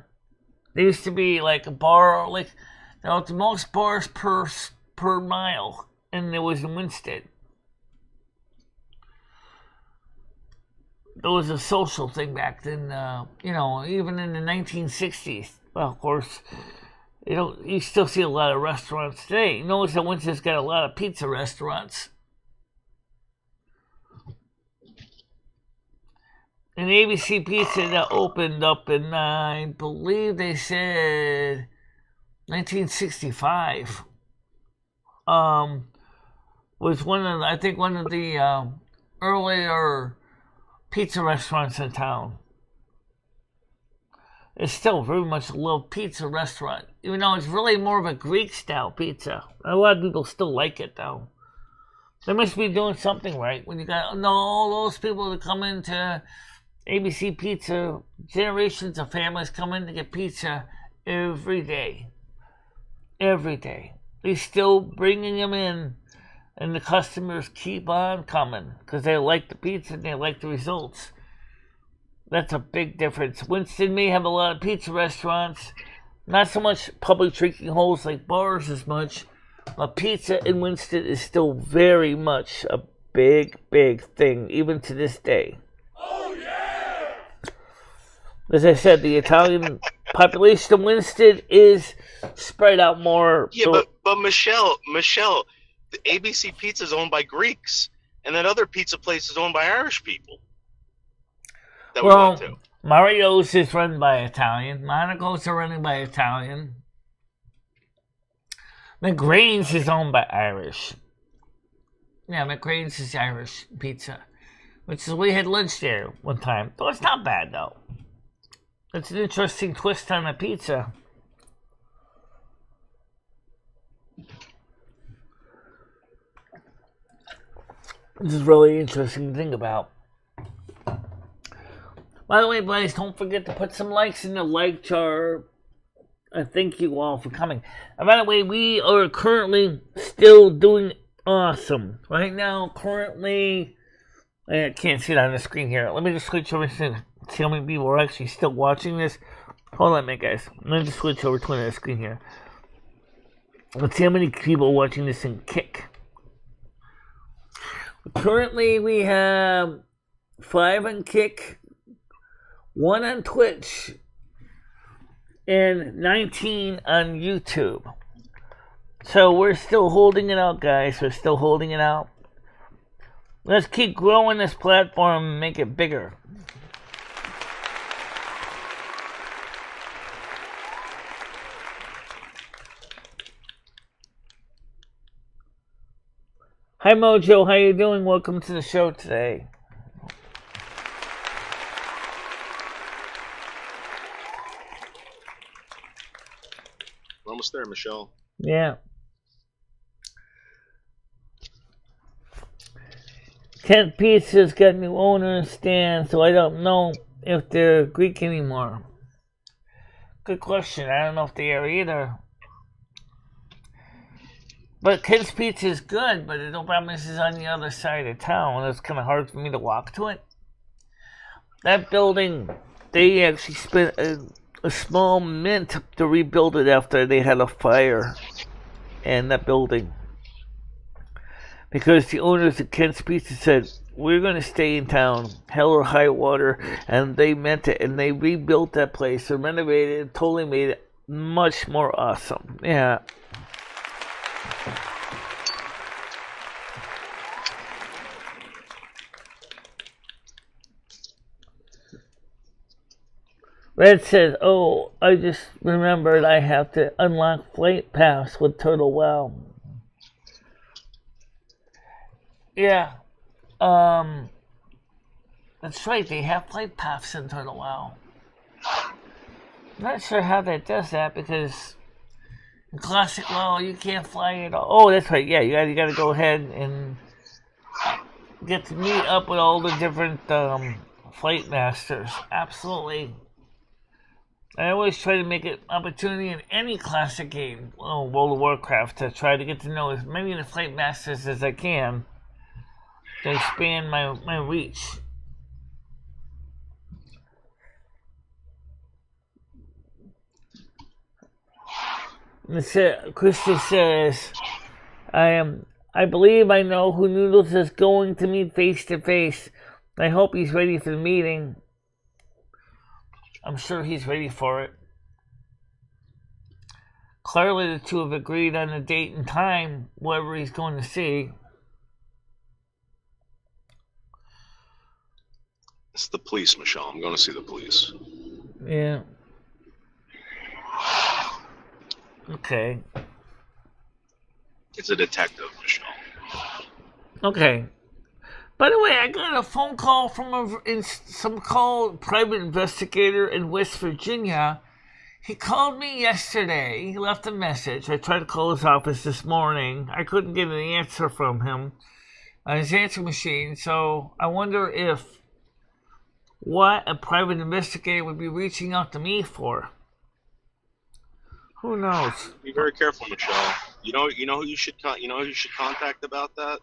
There used to be like a bar, the most bars per mile, and there was in Winsted. It was a social thing back then, even in the 1960s. Well, of course, you still see a lot of restaurants today. You notice that Winston's got a lot of pizza restaurants. And ABC Pizza that opened up in, I believe they said, 1965, was one of the earlier pizza restaurants in town. It's still very much a little pizza restaurant, even though it's really more of a Greek-style pizza. A lot of people still like it, though. They must be doing something right when you got all those people that come into ABC Pizza. Generations of families come in to get pizza every day. Every day. They're still bringing them in, and the customers keep on coming because they like the pizza and they like the results. That's a big difference. Winston may have a lot of pizza restaurants, not so much public drinking holes like bars as much, but pizza in Winston is still very much a big, big thing, even to this day. Oh, yeah! As I said, the Italian population of Winston is spread out more. Yeah, but Michelle, the ABC Pizza is owned by Greeks, and that other pizza place is owned by Irish people. that we went to. Mario's is run by Italian. Monaco's are running by Italian. McGrain's is owned by Irish. Yeah, McGrain's is Irish pizza. Which is, we had lunch there one time. Though it's not bad, though. It's an interesting twist on a pizza. This is really interesting to think about. By the way, guys, don't forget to put some likes in the like jar. I thank you all for coming. And by the way, we are currently still doing awesome. Right now, currently, I can't see it on the screen here. Let me just switch over to see how many people are actually still watching this. Hold on a minute, guys. Let me just switch over to another screen here. Let's see how many people are watching this in Kick. Currently, we have 5 on Kick, 1 on Twitch, and 19 on YouTube. So we're still holding it out, guys. We're still holding it out. Let's keep growing this platform and make it bigger. Hi Mojo, how you doing? Welcome to the show today. We're almost there, Michelle. Yeah. Kent Pizza's got new owner and stand, so I don't know if they're Greek anymore. Good question. I don't know if they are either. But Kent's Pizza is good, but the problem is it's on the other side of town. It's kind of hard for me to walk to it. That building, they actually spent a small mint to rebuild it after they had a fire in that building. Because the owners of Kent's Pizza said, we're going to stay in town, hell or high water, and they meant it, and they rebuilt that place and renovated it, totally made it much more awesome. Yeah. Red says, oh, I just remembered I have to unlock Flight Pass with Turtle Wow. Yeah. That's right, they have Flight Paths in Turtle Wow. I'm not sure how that does that because in Classic WoW you can't fly at all. Oh, that's right, yeah, you gotta go ahead and get to meet up with all the different flight masters. Absolutely. I always try to make an opportunity in any classic game, World of Warcraft, to try to get to know as many of the flight masters as I can to expand my reach. Krista says, I believe I know who Noodles is going to meet face to face. I hope he's ready for the meeting. I'm sure he's ready for it. Clearly the two have agreed on a date and time, whatever he's going to see. It's the police, Michelle. I'm going to see the police. Yeah. Okay. It's a detective, Michelle. Okay. By the way, I got a phone call from some private investigator in West Virginia. He called me yesterday. He left a message. I tried to call his office this morning. I couldn't get an answer from him on his answer machine. So I wonder what a private investigator would be reaching out to me for. Who knows? Be very careful, Michelle. You know who you should contact about that?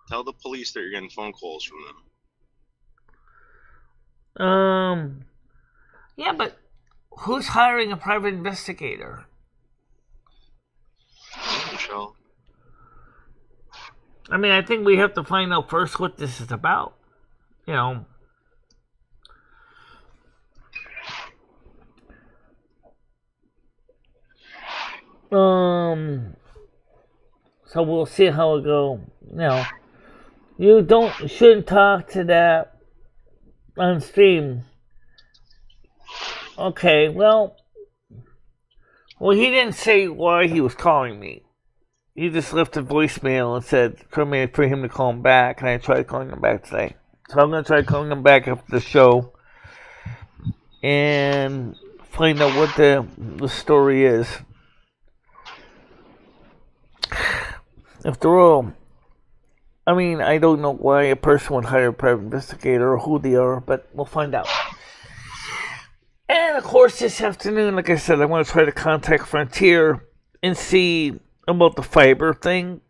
Tell the police that you're getting phone calls from them. Yeah, but who's hiring a private investigator? Michelle. I mean, I think we have to find out first what this is about. You know. So we'll see how it goes. You shouldn't talk to that on stream. Okay, well, he didn't say why he was calling me. He just left a voicemail and said for him to call him back, and I tried calling him back today. So I'm going to try calling him back after the show and find out what the story is. After all, I mean, I don't know why a person would hire a private investigator or who they are, but we'll find out. And of course, this afternoon, like I said, I want to try to contact Frontier and see about the fiber thing.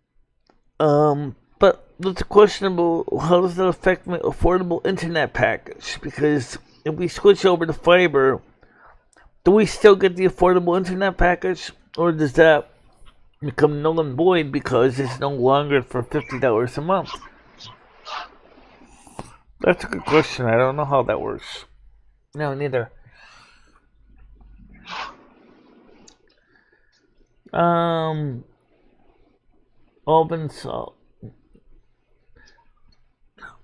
But it's questionable, how does that affect my affordable internet package? Because if we switch over to fiber, do we still get the affordable internet package? Or does that become null and void because it's no longer for $50 a month? That's a good question. I don't know how that works. No, neither. Open salt.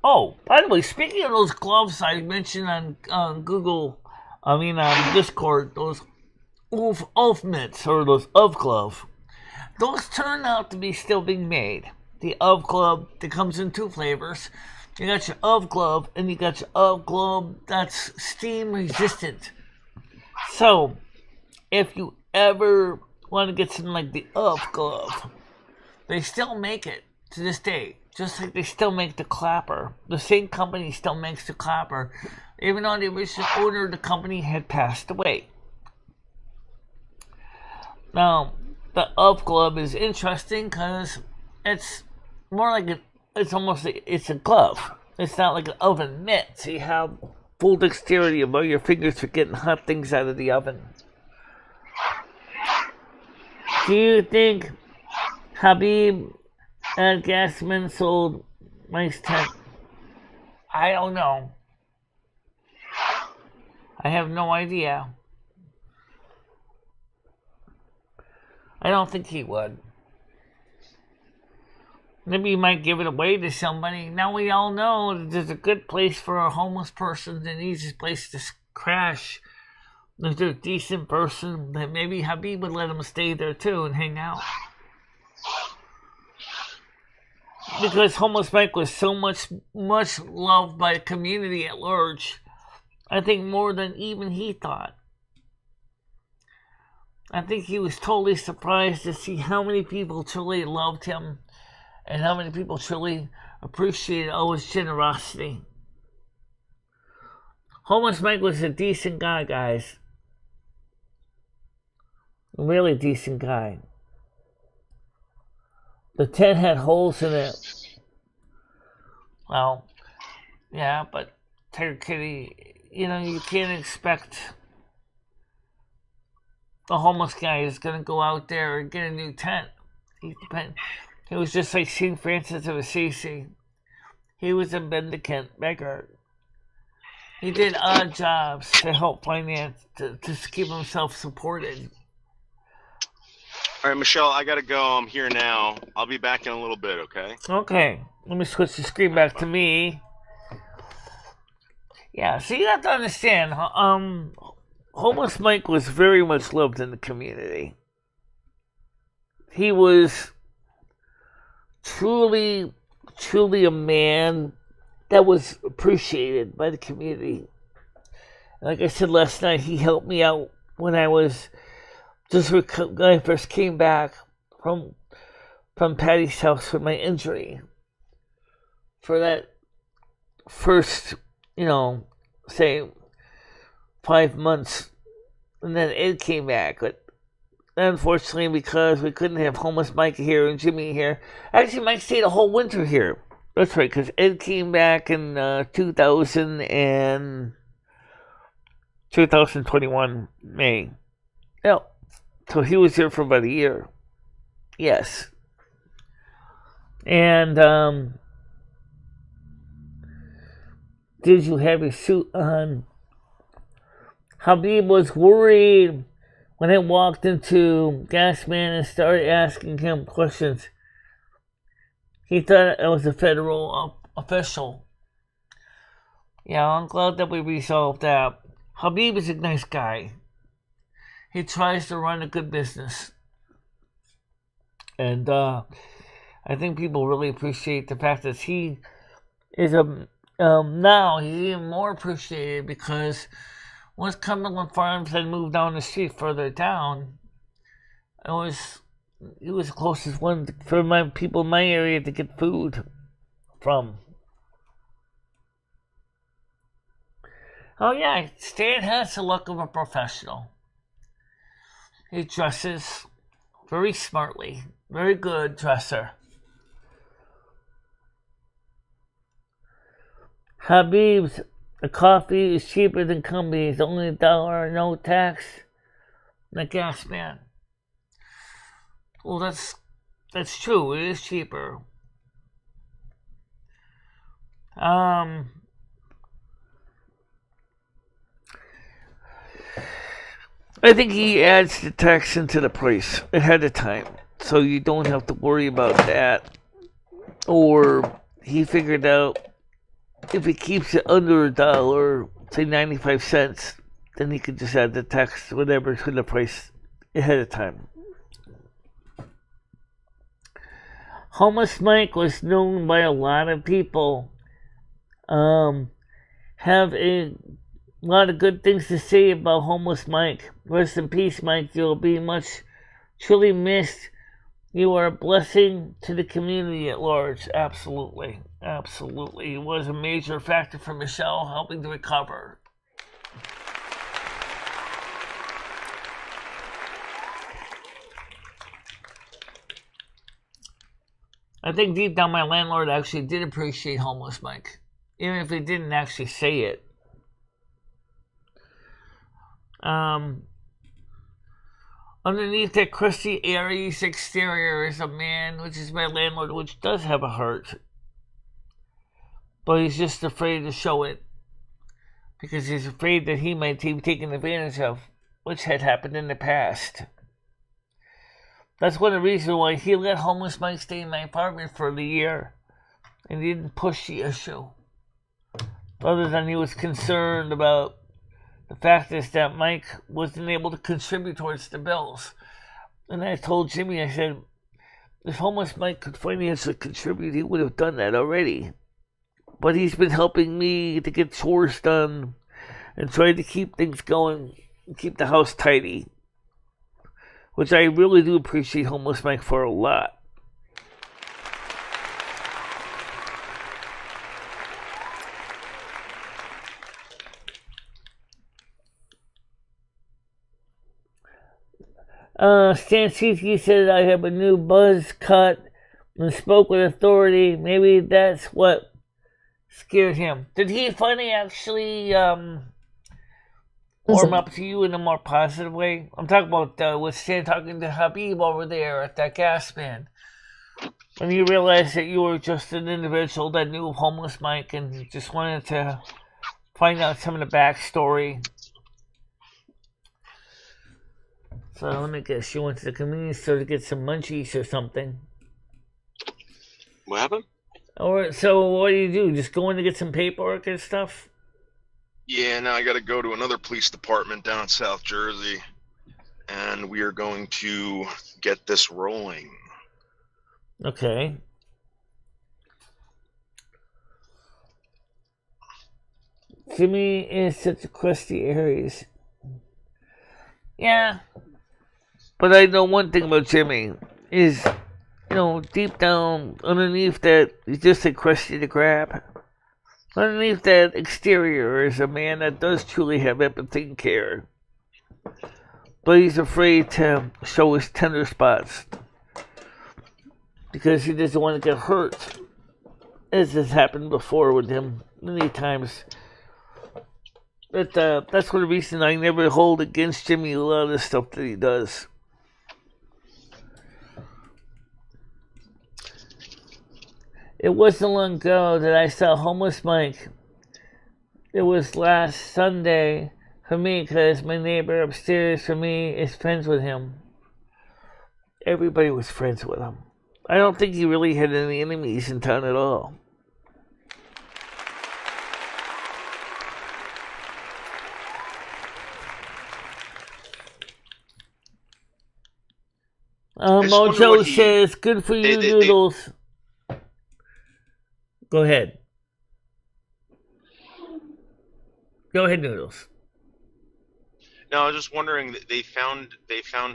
Oh, by the way, speaking of those gloves I mentioned on Discord, those UF mitts, or those UF glove, those turn out to be still being made. The UF glove that comes in 2 flavors. You got your UF glove, and you got your UF glove that's steam resistant. So, if you ever want to get something like the UF glove, they still make it to this day. Just like they still make the clapper. The same company still makes the clapper, even though the original owner of the company had passed away. Now, the UF glove is interesting because it's more like it's a glove. It's not like an oven mitt, so you have full dexterity about your fingers for getting hot things out of the oven. Do you think Habib and Gassman sold mice tent? I don't know. I have no idea. I don't think he would. Maybe he might give it away to somebody. Now we all know that there's a good place for a homeless person that needs a place to crash. There's a decent person that maybe Habib would let him stay there too and hang out. Because Homeless Mike was so much loved by the community at large. I think more than even he thought. I think he was totally surprised to see how many people truly loved him and how many people truly appreciated all his generosity. Homeless Mike was a decent guy, guys. A really decent guy. The tent had holes in it. Well, yeah, but Tiger Kitty, you can't expect a homeless guy is going to go out there and get a new tent. He was just like St. Francis of Assisi. He was a mendicant beggar. He did odd jobs to help finance, to keep himself supported. All right, Michelle, I got to go. I'm here now. I'll be back in a little bit, okay? Okay. Let me switch the screen back to me. Yeah, so you have to understand, Homeless Mike was very much loved in the community. He was truly a man that was appreciated by the community. Like I said last night, he helped me out when I first came back from Patty's house with my injury. For that first, say 5 months, and then Ed came back. But unfortunately, because we couldn't have Homeless Mike here and Jimmy here, actually Mike stayed a whole winter here. That's right, because Ed came back in 2021 May. Yeah, so he was here for about a year. Yes. And did you have your suit on? Habib was worried when I walked into Gasman and started asking him questions. He thought I was a federal official. Yeah, I'm glad that we resolved that. Habib is a nice guy. He tries to run a good business. And I think people really appreciate the fact that he is now he's even more appreciated because once Cumberland Farms had moved down the street further down, he was the closest one for my people in my area to get food from. Oh yeah, Stan has the look of a professional. He dresses very smartly, very good dresser. Habib's coffee is cheaper than Cumbies, only $1, no tax. The gas man. Well, that's true. It is cheaper. I think he adds the tax into the price ahead of time, so you don't have to worry about that. Or he figured out if he keeps it under $1, say 95 cents, then he could just add the tax, whatever, to the price ahead of time. Homeless Mike was known by a lot of people. Have a lot of good things to say about Homeless Mike. Rest in peace, Mike. You'll be much truly missed. You are a blessing to the community at large. Absolutely. Absolutely. It was a major factor for Michelle helping to recover. I think deep down my landlord actually did appreciate Homeless Mike, even if he didn't actually say it. Underneath that crusty Aries exterior is a man, which is my landlord, which does have a heart. But he's just afraid to show it. Because he's afraid that he might be taken advantage of, which had happened in the past. That's one of the reasons why he let Homeless Mike stay in my apartment for the year. And he didn't push the issue. Other than he was concerned about the fact is that Mike wasn't able to contribute towards the bills. And I told Jimmy, I said, if Homeless Mike could financially contribute, he would have done that already. But he's been helping me to get chores done and trying to keep things going, and keep the house tidy. Which I really do appreciate Homeless Mike for a lot. Stan Seeski said I have a new buzz cut and spoke with authority. Maybe that's what scared him. Did he finally actually warm up to you in a more positive way? I'm talking about with Stan talking to Habib over there at that gas man. When you realized that you were just an individual that knew Homeless Mike and just wanted to find out some of the backstory. So let me guess, you went to the convenience store to get some munchies or something. What happened? So what do? Just go in to get some paperwork and stuff? Yeah, now I got to go to another police department down in South Jersey, and we are going to get this rolling. Okay. Jimmy is such a crusty Aries. Yeah. But I know one thing about Jimmy is, deep down underneath that, he's just a crusty to grab. Underneath that exterior is a man that does truly have empathy and care. But he's afraid to show his tender spots. Because he doesn't want to get hurt. As has happened before with him many times. But that's one reason I never hold against Jimmy a lot of the stuff that he does. It wasn't long ago that I saw Homeless Mike. It was last Sunday for me because my neighbor upstairs for me is friends with him. Everybody was friends with him. I don't think he really had any enemies in town at all. Mojo says, good for you, Noodles. Go ahead. Go ahead, Noodles. No, I was just wondering, they found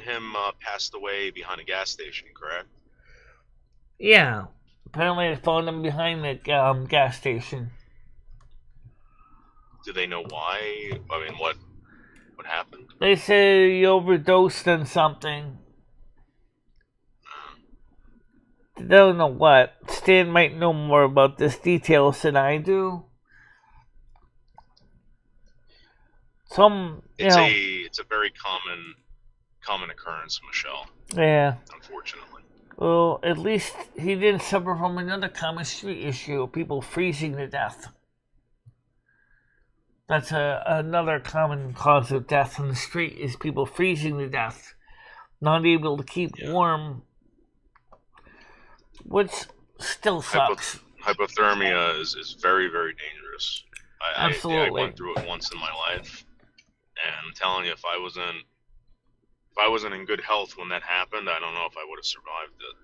him passed away behind a gas station, correct? Yeah. Apparently they found him behind the gas station. Do they know why? I mean, what happened? They say he overdosed on something. They don't know what. Stan might know more about this details than I do. It's a very common occurrence, Michelle. Yeah. Unfortunately. Well, at least he didn't suffer from another common street issue of people freezing to death. That's another common cause of death on the street is people freezing to death, not able to keep warm, which still sucks. Hypothermia is very, very dangerous. Absolutely. I went through it once in my life, and I'm telling you, if I wasn't in good health when that happened, I don't know if I would have survived it.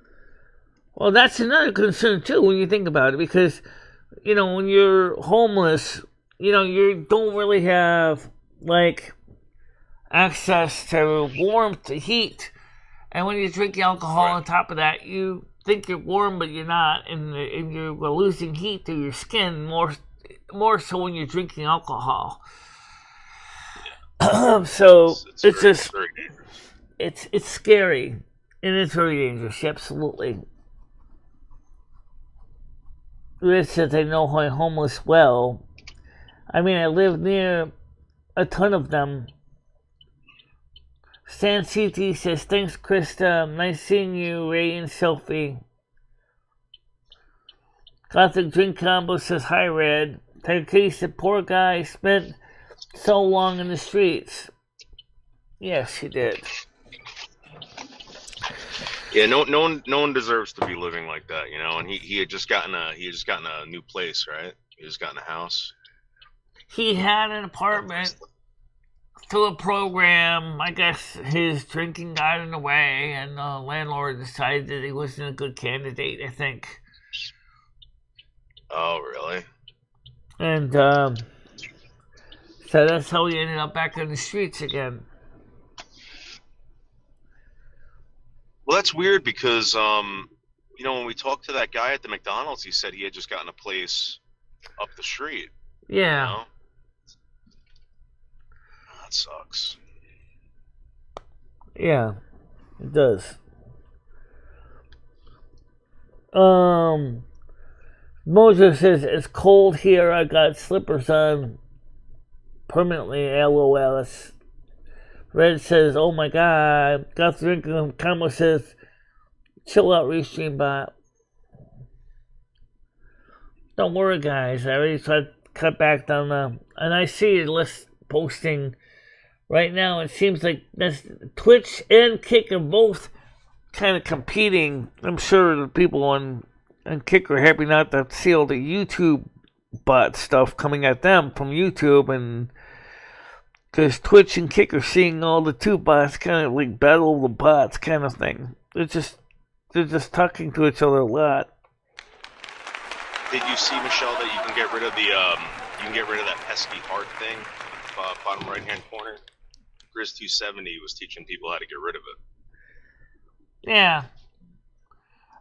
Well, that's another concern too when you think about it, because when you're homeless, you don't really have access to warmth, to heat, and when you drink alcohol on top of that, you think you're warm, but you're not, and you're losing heat through your skin more so when you're drinking alcohol. Yeah. So it's very dangerous. It's scary, and it's very dangerous. Absolutely. Rich says I know homeless well. I mean, I live near a ton of them. Stan CT says, thanks, Krista. Nice seeing you, Ray and Sophie. Gothic Drink Combo says, hi, Red. Tiger said, poor guy spent so long in the streets. Yes, he did. Yeah, no one deserves to be living like that, And he had just gotten a new place, right? He just gotten a house. He had an apartment through a program. I guess his drinking got in the way, and the landlord decided that he wasn't a good candidate, I think. Oh, really? And so that's how he ended up back on the streets again. Well, that's weird because, when we talked to that guy at the McDonald's, he said he had just gotten a place up the street. Yeah. That sucks. Yeah, it does. Mojo says, it's cold here. I got slippers on permanently. LOL. Red says, oh my god. Got drinking. Combo says, chill out, Restream bot. Don't worry, guys. I already tried to cut back down and I see a list posting right now. It seems like that's Twitch and Kick are both kind of competing. I'm sure the people on Kick are happy not to see all the YouTube bot stuff coming at them from YouTube, and because Twitch and Kick are seeing all the two bots kind of like battle the bots kind of thing. They're just talking to each other a lot. Did you see, Michelle, that you can get rid of that pesky heart thing, bottom right hand corner? Grizz 270 was teaching people how to get rid of it. Yeah.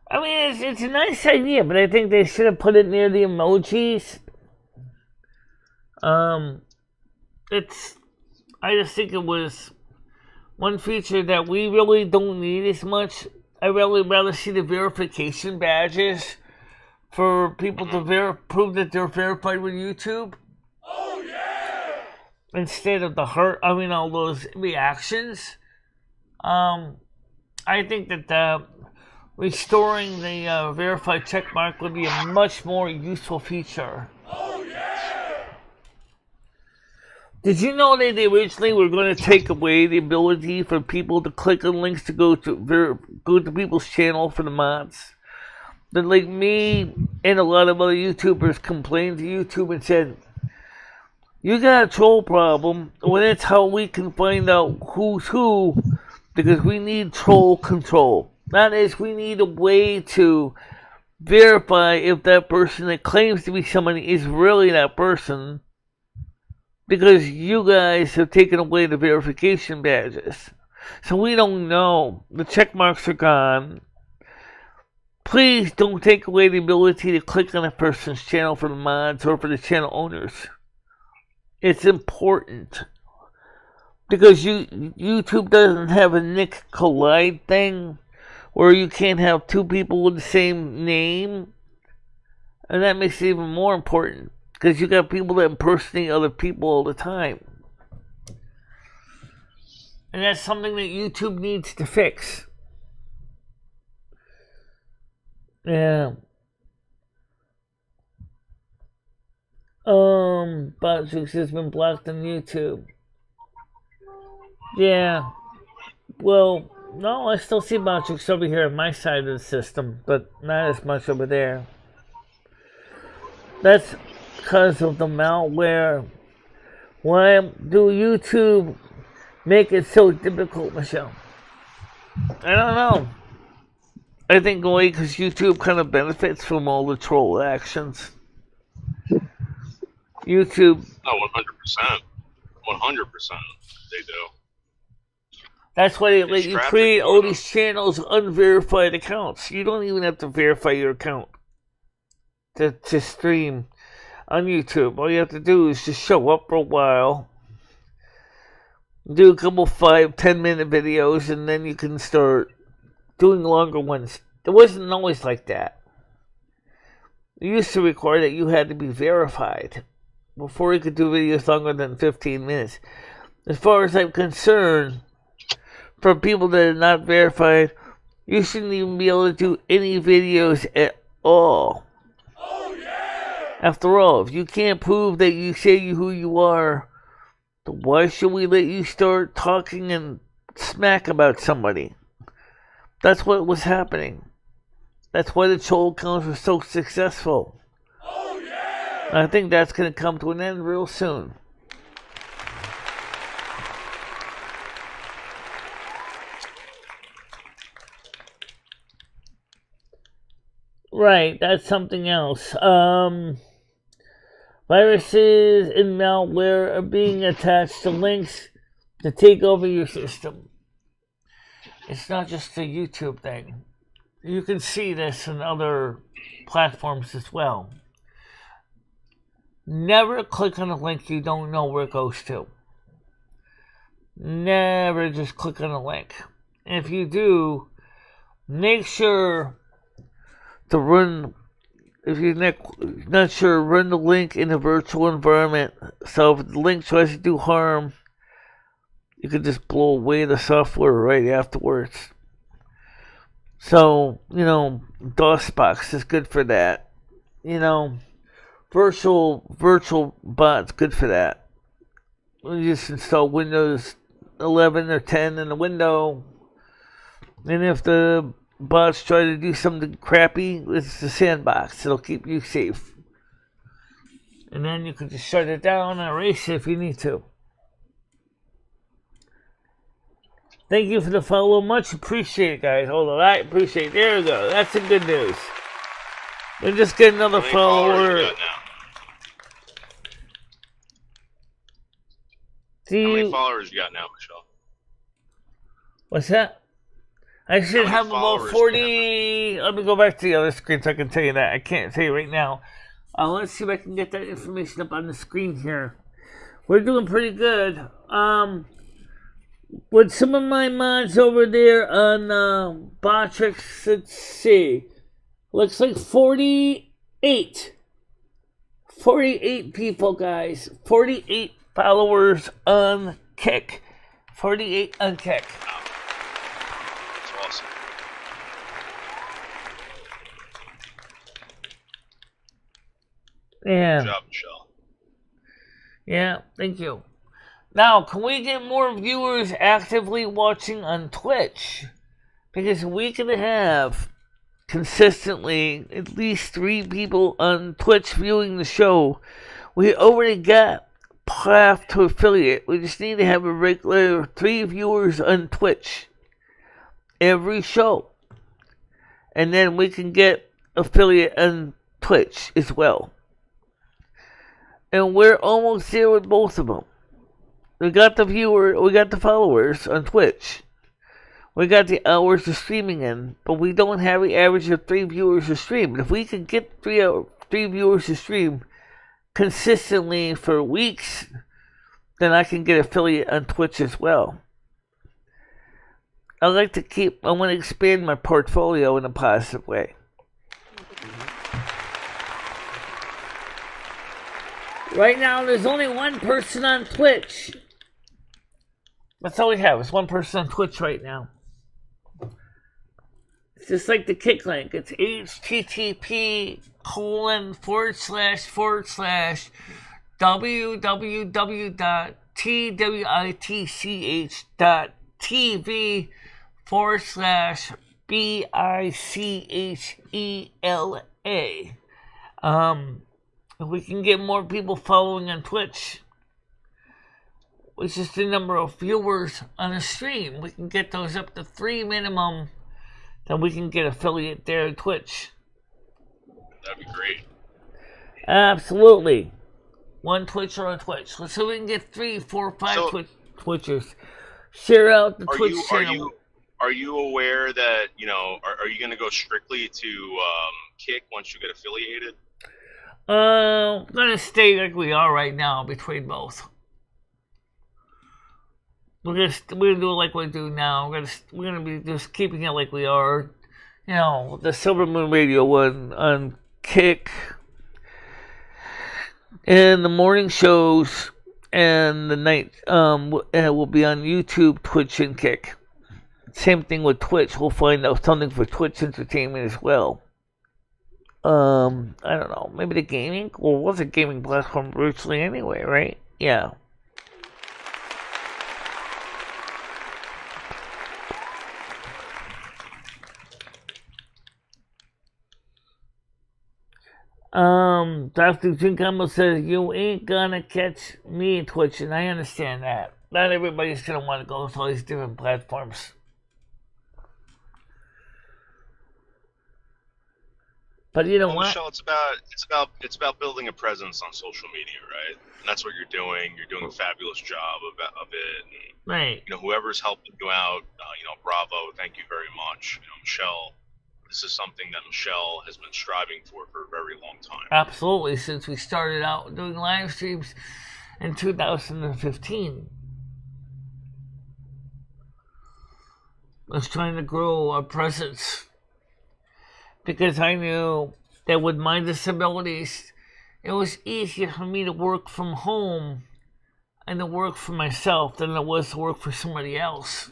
I mean, it's a nice idea, but I think they should have put it near the emojis. I just think it was one feature that we really don't need as much. I really rather see the verification badges for people to prove that they're verified with YouTube. Oh yeah! Instead of all those reactions. I think that restoring the verified checkmark would be a much more useful feature. Oh yeah! Did you know that they originally were going to take away the ability for people to click on links to go to people's channel for the mods? That like me and a lot of other YouTubers complained to YouTube and said, "You got a troll problem." Well, that's how we can find out who's who because we need troll control. That is, we need a way to verify if that person that claims to be somebody is really that person, because you guys have taken away the verification badges. So we don't know. The check marks are gone. Please don't take away the ability to click on a person's channel for the mods or for the channel owners. It's important. Because YouTube doesn't have a Nick Collide thing where you can't have two people with the same name. And that makes it even more important. Because you got people that impersonate other people all the time. And that's something that YouTube needs to fix. Yeah. Botchix has been blocked on YouTube. Yeah. Well, no, I still see Botchix over here on my side of the system, but not as much over there. That's because of the malware. Why do YouTube make it so difficult, Michelle? I don't know. I think only because YouTube kind of benefits from all the troll actions. YouTube. Oh, 100%. 100%. They do. That's why they let you create all these channels, unverified accounts. You don't even have to verify your account to stream on YouTube. All you have to do is just show up for a while, do a couple 5-10 minute videos, and then you can start doing longer ones. It wasn't always like that. It used to require that you had to be verified before you could do videos longer than 15 minutes. As far as I'm concerned, for people that are not verified, you shouldn't even be able to do any videos at all. Oh yeah! After all, if you can't prove that you say who you are, then why should we let you start talking and smack about somebody? That's what was happening. That's why the troll accounts were so successful. Oh yeah! I think that's going to come to an end real soon. Right, that's something else. Viruses and malware are being attached to links to take over your system. It's not just a YouTube thing. You can see this in other platforms as well. Never click on a link you don't know where it goes to. Never just click on a link. And if you do, make sure to run, if you're not sure, run the link in a virtual environment. So if the link tries to do harm, you can just blow away the software right afterwards. So, DOSBox is good for that. Virtual bot's good for that. You just install Windows 11 or 10 in the window, and if the bots try to do something crappy, it's the sandbox. It'll keep you safe. And then you can just shut it down and erase it if you need to. Thank you for the follow. Much appreciated, guys. Hold on. I appreciate it. There we go. That's the good news. We'll just get another follower. How many followers you got now, Michelle? What's that? I should have about 40. Let me go back to the other screen so I can tell you that. I can't tell you right now. Let's see if I can get that information up on the screen here. We're doing pretty good. With some of my mods over there on Botchix, let's see. Looks like 48. 48 people, guys. 48 followers on Kick. 48 on Kick. That's awesome. Yeah. Good job, Michelle. Yeah, thank you. Now, can we get more viewers actively watching on Twitch? Because we can have consistently at least 3 people on Twitch viewing the show. We already got path to affiliate. We just need to have a regular 3 viewers on Twitch every show. And then we can get affiliate on Twitch as well. And we're almost there with both of them. We got the followers on Twitch. We got the hours of streaming in, but we don't have the average of 3 viewers a stream. But if we can get 3 viewers a stream consistently for weeks, then I can get affiliate on Twitch as well. I want to expand my portfolio in a positive way. Right now, there's only one person on Twitch. That's all we have, is one person on Twitch right now. It's just like the kick link. It's http://www.twitch.tv/BICHELA. If we can get more people following on Twitch, which is the number of viewers on a stream, we can get those up to 3 minimum, then we can get affiliate there at Twitch. That'd be great. Absolutely. One Twitcher on Twitch. Let's see if we can get 3, 4, 5 Twitchers. Share out the Twitch channel. Are you aware that, are you going to go strictly to Kick once you get affiliated? I'm going to stay like we are right now between both. We're gonna do it like we do now. We're gonna be just keeping it like we are. The Silvermoon Radio one on Kick, and the morning shows, and the night and it will be on YouTube, Twitch, and Kick. Same thing with Twitch. We'll find out something for Twitch Entertainment as well. I don't know. Maybe the gaming. Well, it was a gaming platform virtually anyway, right? Yeah. Dr. Jincombo says, you ain't gonna catch me Twitch, and I understand that. Not everybody's gonna want to go to all these different platforms. But you know what? Michelle, it's about building a presence on social media, right? And that's what you're doing. You're doing a fabulous job of it. And, right. Whoever's helping you out, bravo. Thank you very much. Michelle, this is something that Michelle has been striving for a very long time. Absolutely, since we started out doing live streams in 2015. I was trying to grow a presence because I knew that with my disabilities, it was easier for me to work from home and to work for myself than it was to work for somebody else.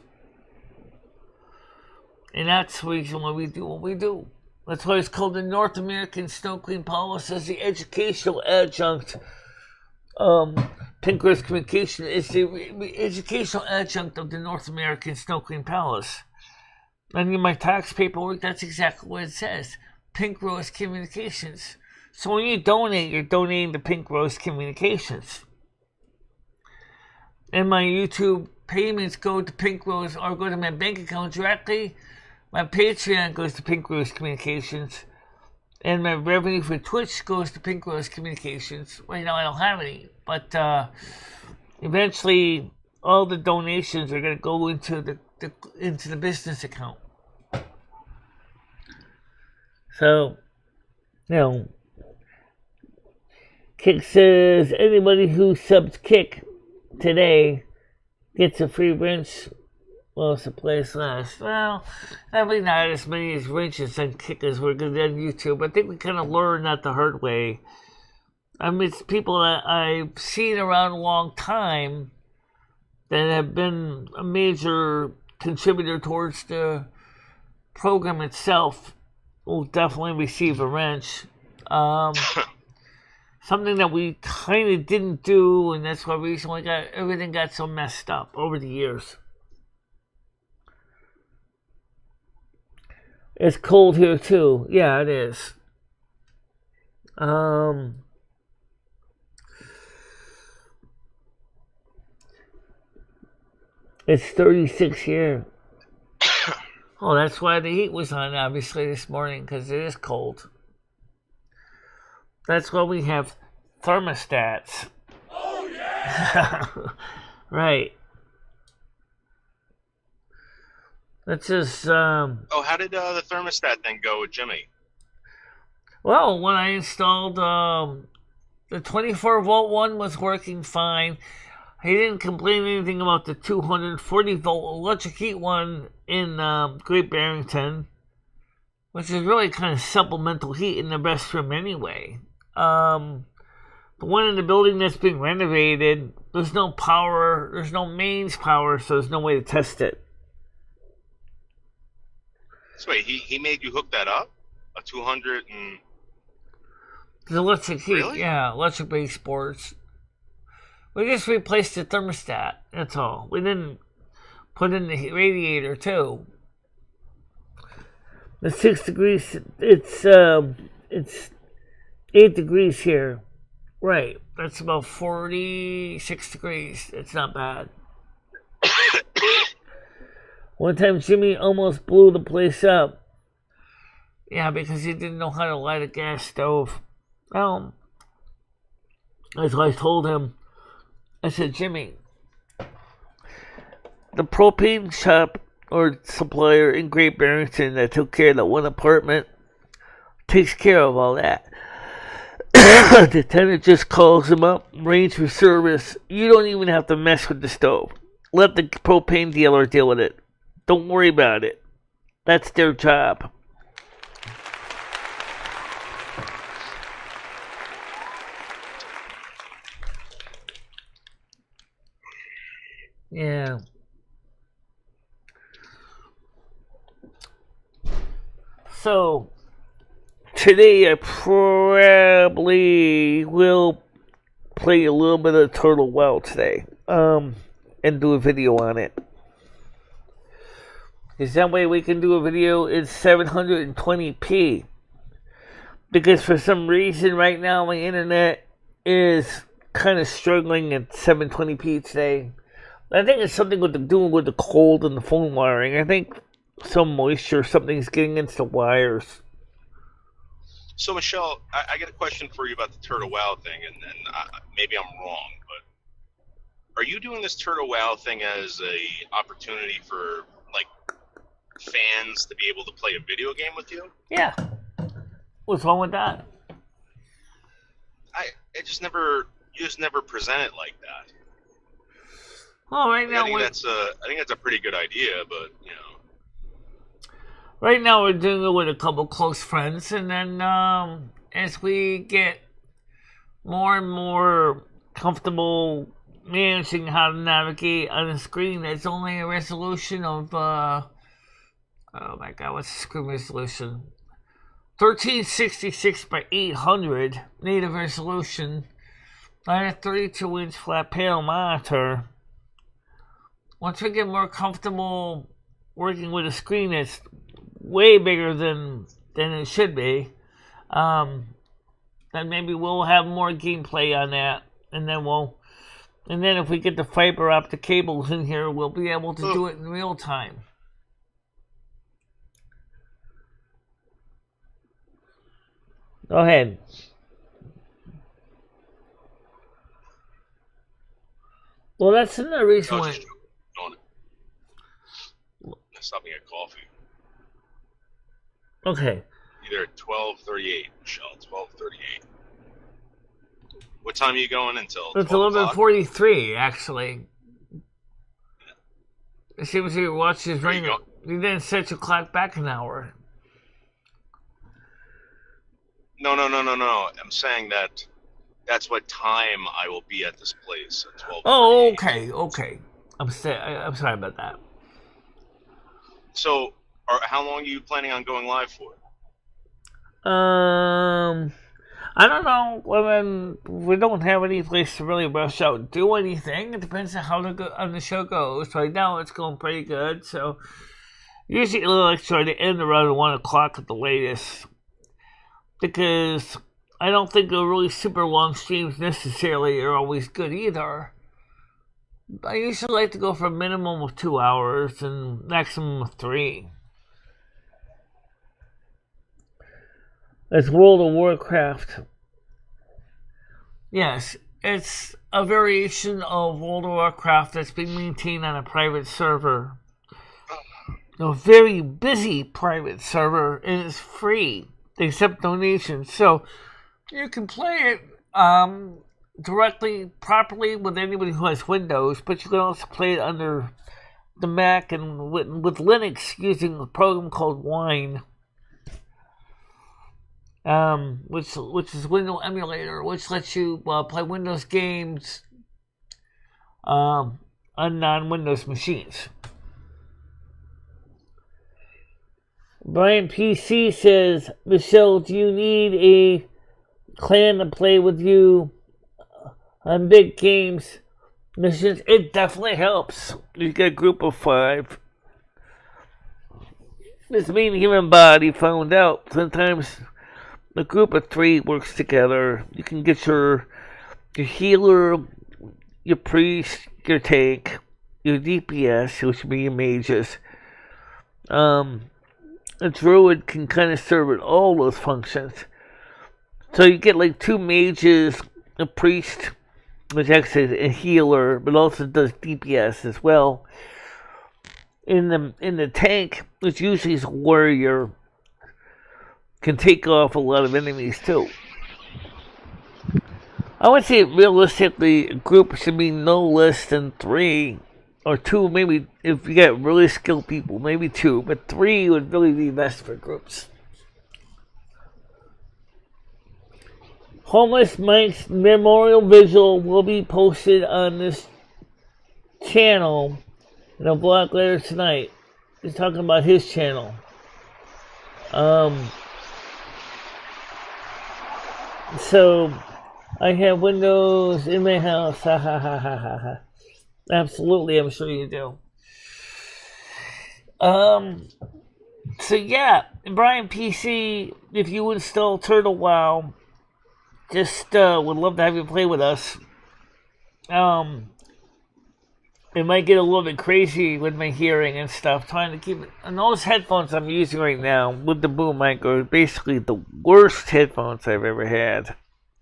And that's the reason why we do what we do. That's why it's called the North American Snow Queen Policy, as the educational adjunct. Pink Rose Communication is the educational adjunct of the North American Snow Queen Palace. And in my tax paperwork, that's exactly what it says. Pink Rose Communications. So when you donate, you're donating to Pink Rose Communications. And my YouTube payments go to Pink Rose or go to my bank account directly. My Patreon goes to Pink Rose Communications. And my revenue for Twitch goes to Pink Rose Communications. Right now I don't have any. But eventually all the donations are going to go into the business account. So, Kick says anybody who subs Kick today gets a free wrench while supply lasts. Well, probably not as many as wrenches on Kick as we're going to do on YouTube. I think we kind of learned that the hard way. I mean, it's people that I've seen around a long time that have been a major contributor towards the program itself will definitely receive a wrench. Something that we kind of didn't do, and that's why recently everything got so messed up over the years. It's cold here too. Yeah, it is. It's 36 here. Oh, that's why the heat was on, obviously, this morning, because it is cold. That's why we have thermostats. Oh, yeah! Right. That's just, Oh, how did the thermostat thing go with Jimmy? Well, when I installed the 24-volt one was working fine. He didn't complain anything about the 240-volt electric heat one in Great Barrington, which is really kind of supplemental heat in the restroom anyway. The one in the building that's being renovated, there's no power, there's no mains power, so there's no way to test it. So wait, he made you hook that up? A 200 and... The electric heat, Really? Yeah, electric baseboards. We just replaced the thermostat, that's all. We didn't put in the radiator, too. The 6 degrees, it's 8 degrees here. Right, that's about 46 degrees. It's not bad. One time Jimmy almost blew the place up. Yeah, because he didn't know how to light a gas stove. Well, that's what I told him. I said, Jimmy, the propane shop or supplier in Great Barrington that took care of that one apartment takes care of all that. The tenant just calls him up, arrange for service. You don't even have to mess with the stove. Let the propane dealer deal with it. Don't worry about it. That's their job. Yeah. So, today I probably will play a little bit of Turtle Well today. And do a video on it. Because that way we can do a video in 720p. Because for some reason right now my internet is kind of struggling at 720p today. I think it's something doing with the cold and the phone wiring. I think some moisture, something's getting into the wires. So, Michelle, I got a question for you about the Turtle Wow thing, and maybe I'm wrong, but are you doing this Turtle Wow thing as a opportunity for, like, fans to be able to play a video game with you? Yeah. What's wrong with that? You just never present it like that. Well, right now I think that's a pretty good idea, but you know. Right now we're doing it with a couple close friends, and then as we get more and more comfortable managing how to navigate on a screen that's only a resolution of oh my god, what's the screen resolution? 1366 by 800 native resolution on a 32-inch flat panel monitor. Once we get more comfortable working with a screen that's way bigger than it should be, then maybe we'll have more gameplay on that, and then if we get the fiber optic cables in here, we'll be able to do it in real time. Go ahead. Well, that's another reason why. Stop me at coffee. Okay. Either at 12:38, Michelle. 12:38. What time are you going until? It's 11:43, actually. It seems you watch his ring. You didn't set your clock back an hour. No. I'm saying that's what time I will be at this place at 12:38. Oh, okay. I'm sorry about that. So, how long are you planning on going live for? I don't know. We don't have any place to really rush out and do anything. It depends on how the show goes. Right now, it's going pretty good. So, usually it'll like try to end around 1 o'clock at the latest. Because I don't think the really super long streams necessarily are always good either. I usually like to go for a minimum of 2 hours and maximum of 3. It's World of Warcraft. Yes, it's a variation of World of Warcraft that's being maintained on a private server. A very busy private server, and it's free. They accept donations, so you can play it directly, properly with anybody who has Windows, but you can also play it under the Mac and with Linux using a program called Wine, which is Windows emulator, which lets you play Windows games on non-Windows machines. Brian PC says, Michelle, do you need a clan to play with you on big games missions? It definitely helps. You get a group of 5. This mean human body found out sometimes a group of 3 works together. You can get your healer, your priest, your tank, your DPS, which would be your mages. A druid can kind of serve at all those functions. So you get like 2 mages, a priest, which actually is a healer, but also does DPS as well. In the tank, which usually is a warrior, can take off a lot of enemies too. I would say realistically, a group should be no less than 3 or 2, maybe if you get really skilled people, maybe 2, but 3 would really be best for groups. Homeless Mike's memorial visual will be posted on this channel in a vlog later tonight. He's talking about his channel. So I have Windows in my house. Ha ha ha ha ha ha. Absolutely, I'm sure you do. So yeah, Brian PC, if you install Turtle WoW, just would love to have you play with us. It might get a little bit crazy with my hearing and stuff, trying to keep it. And those headphones I'm using right now with the boom mic are basically the worst headphones I've ever had.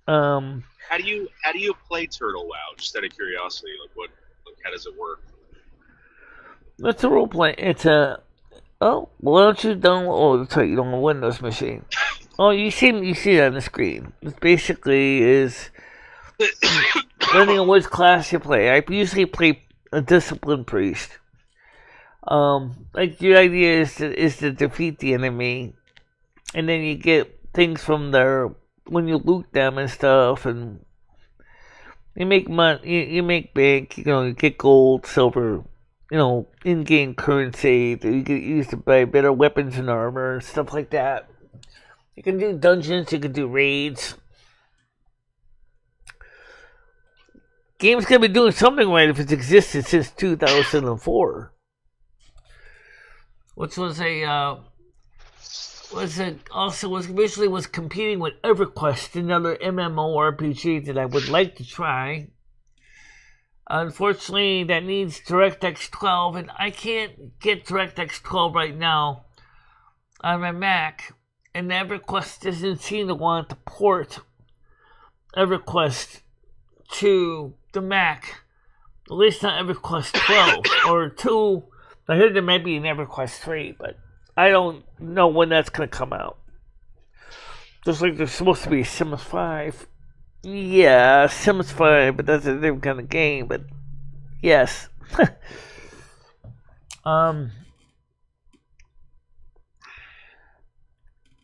How do you play Turtle WoW? Just out of curiosity, how does it work? It's a role play. It's a why don't you download? Oh, that's right, you don't have a Windows machine. Oh, you see it on the screen. It basically is depending on which class you play. I usually play a disciplined priest. Like the idea is to defeat the enemy, and then you get things from there when you loot them and stuff, and you make money. You make bank. You get gold, silver. In-game currency that you can use to buy better weapons and armor and stuff like that. You can do dungeons. You can do raids. Game's gonna be doing something right if it's existed since 2004, which was was competing with EverQuest, another MMORPG that I would like to try. Unfortunately, that needs DirectX 12, and I can't get DirectX 12 right now on my Mac, and EverQuest doesn't seem to want to port EverQuest to the Mac. At least not EverQuest 12 or 2. I heard there might be an EverQuest 3, but I don't know when that's going to come out. Just like there's supposed to be Sims 5. Yeah, Sims 5, but that's a different kind of game, but yes. I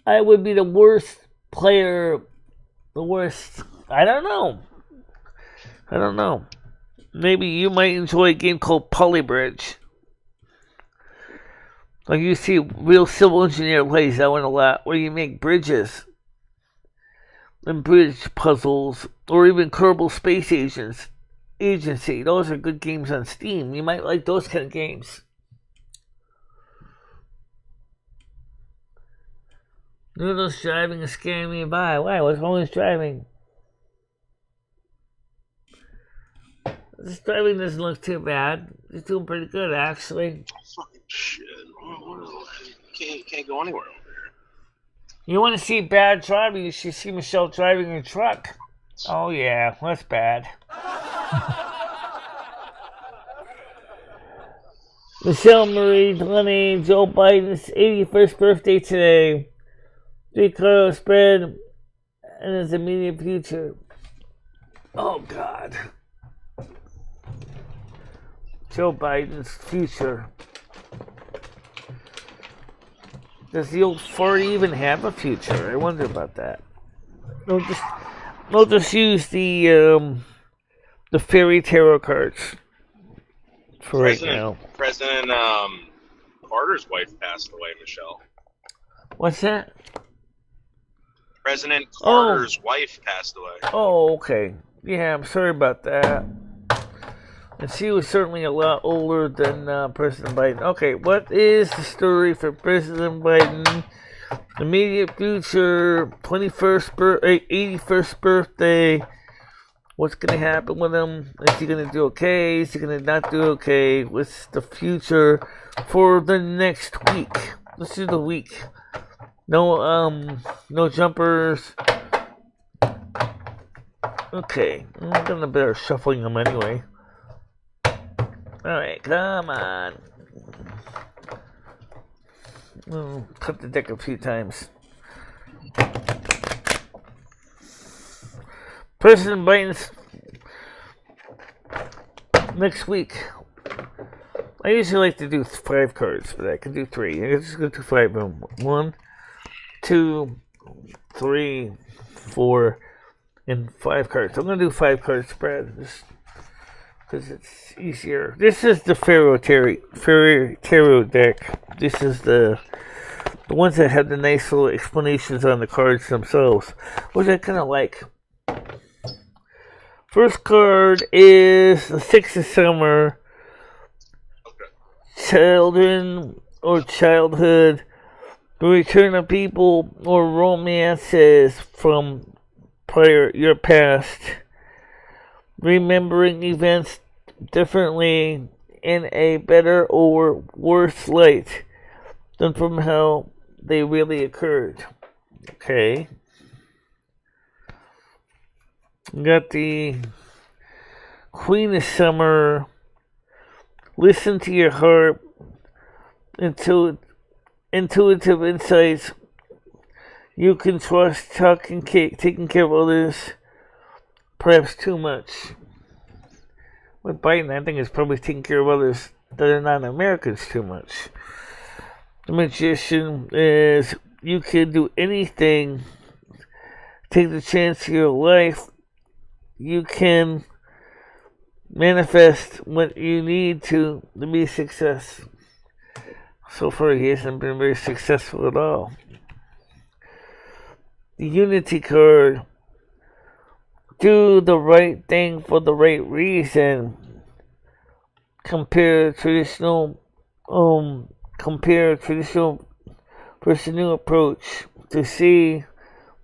would be the worst player, I don't know. Maybe you might enjoy a game called Polybridge. Like you see real civil engineer plays that one a lot, where you make bridges and bridge puzzles, or even Kerbal Space Agency. Those are good games on Steam. You might like those kind of games. Noodles driving is scaring me by. Why? What's wrong with driving? This driving doesn't look too bad. He's doing pretty good, actually. Fucking shit. Can't go anywhere over You want to see bad driving? You should see Michelle driving her truck. Oh yeah, that's bad. MicheleMarieDalene, Joe Biden's 81st birthday today. 3-car spread and his immediate future. Oh God. Joe Biden's future. Does the old fart even have a future? I wonder about that. They'll just use the fairy tarot cards for right now. President Carter's wife passed away, Michelle. What's that? President Carter's wife passed away. Oh, okay. Yeah, I'm sorry about that. And she was certainly a lot older than President Biden. Okay, what is the story for President Biden? Immediate future, 81st birthday. What's going to happen with him? Is he going to do okay? Is he going to not do okay? What's the future for the next week? Let's do the week. No jumpers. Okay, I'm gonna better shuffling them anyway. Alright, come on. Cut the deck a few times. President Biden's next week. I usually like to do 5 cards, but I can do 3. I'm just gonna do 5 of them. 1, 2, 3, 4, and 5 cards. I'm gonna do 5 card spread because it's easier. This is the Fairy Tarot deck. This is the ones that have the nice little explanations on the cards themselves, which I kind of like. First card is the 6 of Summer. Children or childhood. The return of people or romances from your past. Remembering events differently in a better or worse light than from how they really occurred. Okay. We got the Queen of Summer. Listen to your heart. Intuitive insights. You can trust taking care of others. Perhaps too much. With Biden, I think it's probably taking care of others that are not Americans too much. The Magician is you can do anything. Take the chance of your life. You can manifest what you need to be success. So far, he hasn't been very successful at all. The Unity card. Do the right thing for the right reason. Compare traditional versus new approach to see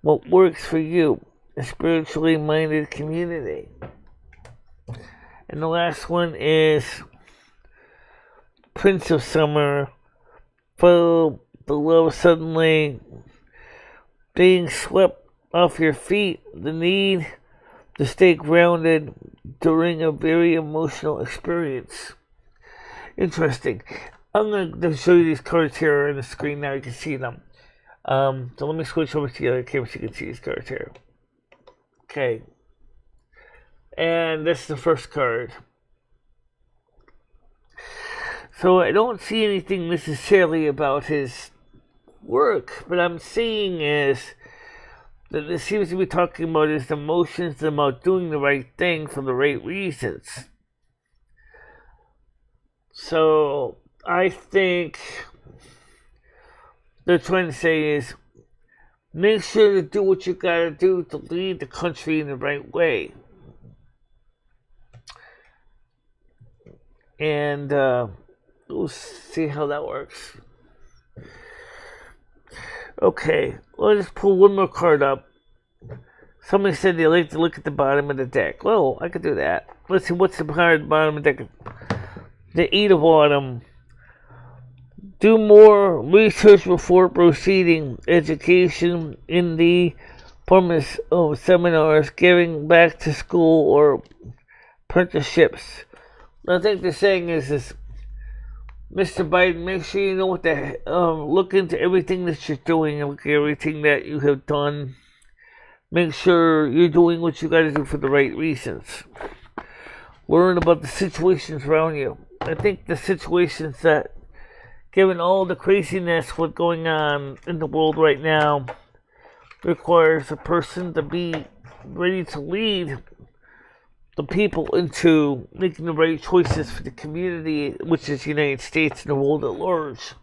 what works for you. A spiritually minded community. And the last one is Prince of Summer. Follow the love suddenly being swept off your feet. The need to stay grounded during a very emotional experience. Interesting. I'm going to show you these cards here on the screen now. You can see them. So let me switch over to the other camera so you can see these cards here. Okay. And this is the first card. So I don't see anything necessarily about his work, but I'm seeing is that this seems to be talking about his emotions, about doing the right thing for the right reasons. So I think they're trying to say is make sure to do what you gotta do to lead the country in the right way. And we'll see how that works. Okay, let's just pull one more card up. Somebody said they like to look at the bottom of the deck. Well, I could do that. Let's see what's the bottom of the deck. The 8 of Autumn. Do more research before proceeding. Education in the form of seminars, giving back to school, or apprenticeships. I think the saying is this, Mr. Biden, make sure you know what the look into everything that you're doing and look at everything that you have done. Make sure you're doing what you got to do for the right reasons. Learn about the situations around you. I think the situations that, given all the craziness what's going on in the world right now, requires a person to be ready to lead the people into making the right choices for the community, which is the United States and the world at large.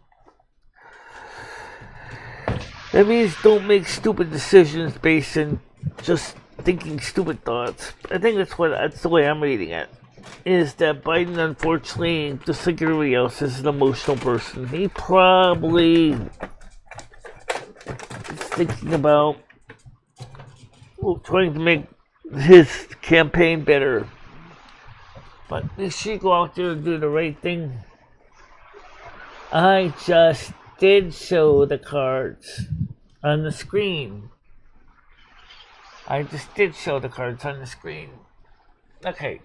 That means don't make stupid decisions based on just thinking stupid thoughts. I think that's the way I'm reading it. Is that Biden, unfortunately, just like everybody else, is an emotional person. He probably is thinking about trying to make his campaign better. But make sure you go out there and do the right thing. I just did show the cards on the screen. Okay.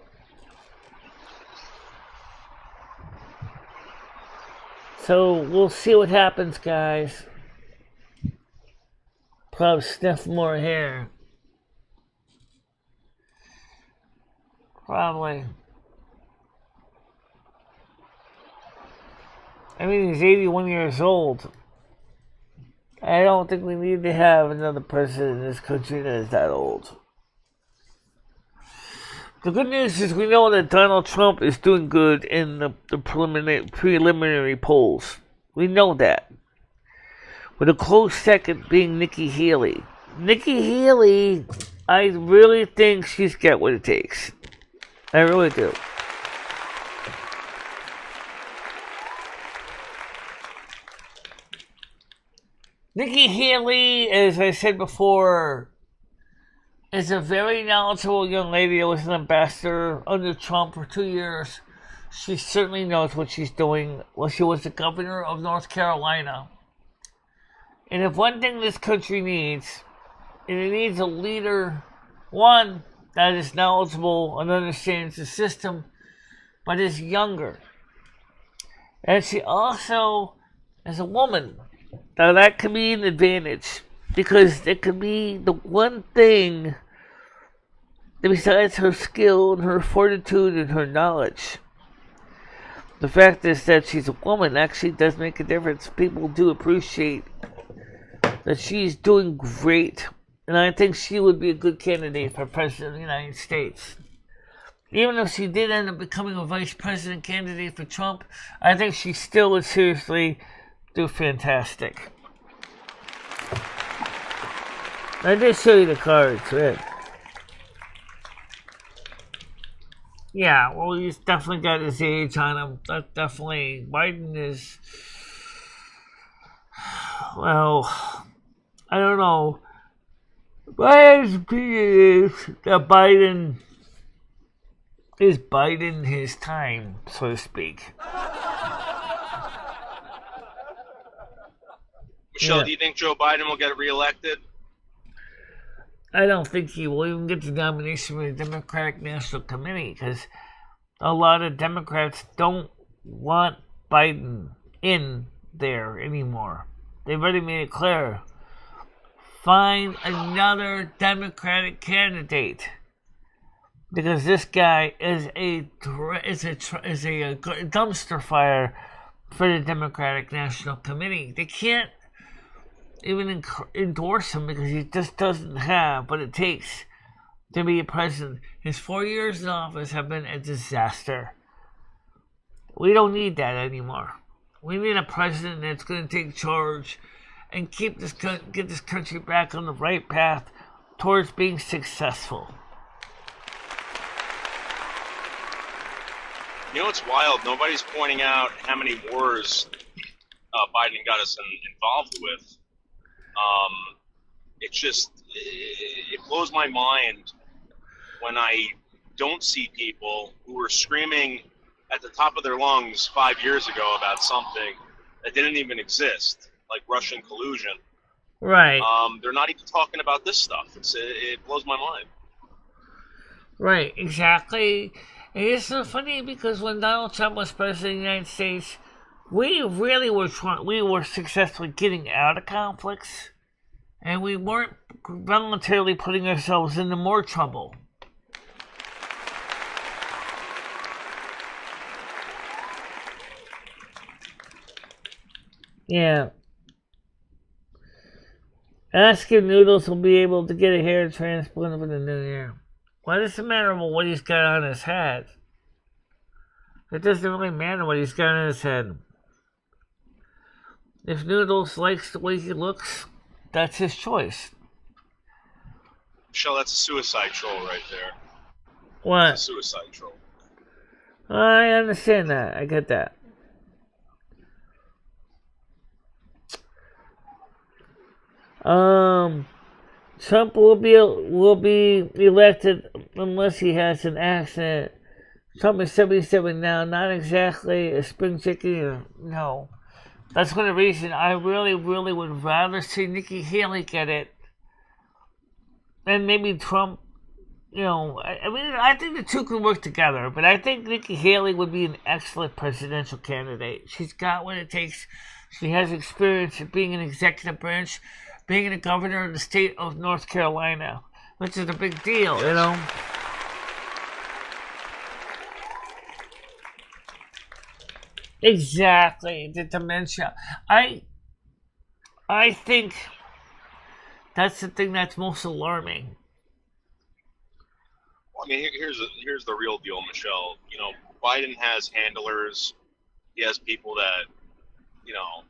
So we'll see what happens, guys. Probably sniff more hair. Probably. I mean, he's 81 years old. I don't think we need to have another president in this country that is that old. The good news is we know that Donald Trump is doing good in the preliminary polls. We know that. With a close second being Nikki Haley. Nikki Haley, I really think she's got what it takes. I really do. Nikki Haley, as I said before, is a very knowledgeable young lady that was an ambassador under Trump for 2 years. She certainly knows what she's doing. Well, she was the governor of North Carolina. And if one thing this country needs, and it needs a leader, one that is knowledgeable and understands the system, but is younger. And she also is a woman. Now that could be an advantage, because it could be the one thing that, besides her skill and her fortitude and her knowledge, the fact is that she's a woman actually does make a difference. People do appreciate that she's doing great, and I think she would be a good candidate for President of the United States. Even if she did end up becoming a vice president candidate for Trump, I think she still would seriously do fantastic. I did show you the cards, right? Yeah, well, he's definitely got his age on him. That definitely, Biden is, well, I don't know. My opinion is that Biden is Biden his time, so to speak. Michelle, do you think Joe Biden will get reelected? I don't think he will even get the nomination for the Democratic National Committee, because a lot of Democrats don't want Biden in there anymore. They've already made it clear. Find another Democratic candidate, because this guy is a dumpster fire for the Democratic National Committee. They can't even endorse him because he just doesn't have what it takes to be a president. His 4 years in office have been a disaster. We don't need that anymore. We need a president that's going to take charge and get this country back on the right path towards being successful. You know what's wild? Nobody's pointing out how many wars Biden got us involved with. It blows my mind when I don't see people who were screaming at the top of their lungs 5 years ago about something, that didn't even exist, like Russian collusion. Right. They're not even talking about this stuff. It blows my mind. Right, exactly. And it's so funny because when Donald Trump was president of the United States, we really were successfully getting out of conflicts, and we weren't voluntarily putting ourselves into more trouble. Yeah. Ask if Noodles will be able to get a hair transplant for the new year. Why does it matter what he's got on his head? It doesn't really matter what he's got on his head. If Noodles likes the way he looks, that's his choice. Michelle, that's a suicide troll right there. What? That's a suicide troll. I understand that. I get that. Trump will be elected unless he has an accident. Trump is 77 now, not exactly a spring chicken. No. That's one of the reasons I really, really would rather see Nikki Haley get it than maybe Trump. You know, I mean, I think the two can work together, but I think Nikki Haley would be an excellent presidential candidate. She's got what it takes. She has experience of being an executive branch, being the governor of the state of North Carolina, which is a big deal, you know. Exactly, the dementia. I think that's the thing that's most alarming. Well, I mean, here's the real deal, Michelle. You know, Biden has handlers. He has people that, you know,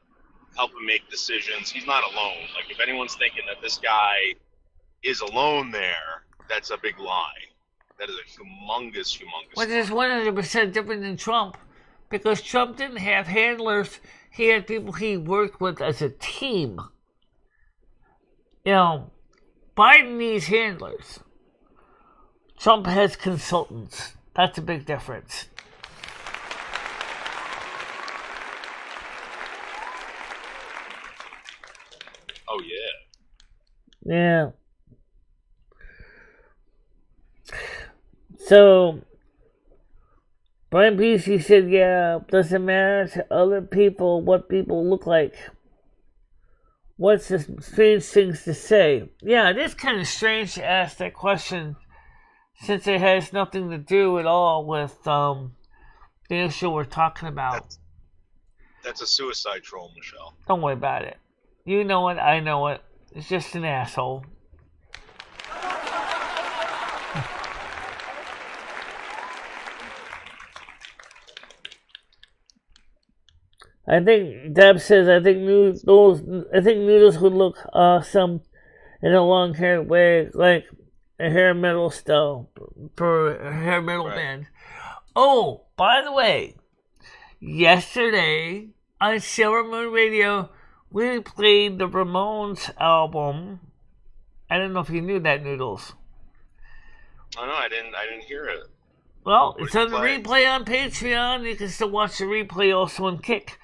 help him make decisions. He's not alone. Like, if anyone's thinking that this guy is alone there, that's a big lie. That is a humongous. Which is 100% different than Trump. Because Trump didn't have handlers, he had people he worked with as a team. You know, Biden needs handlers. Trump has consultants. That's a big difference. Oh, yeah. Yeah. So, Brian Busey said, yeah, doesn't matter to other people what people look like. What's the strange things to say? Yeah, it is kind of strange to ask that question since it has nothing to do at all with the issue we're talking about. That's a suicide troll, Michelle. Don't worry about it. You know it, I know it. It's just an asshole. I think Deb says I think Noodles would look awesome in a long hair wig, like a hair metal style for a hair metal band. Oh, by the way, yesterday on Silvermoon Radio we played the Ramones album. I don't know if you knew that, Noodles. Oh no, I didn't hear it. Well, it's on the replay on Patreon. You can still watch the replay also on Kick.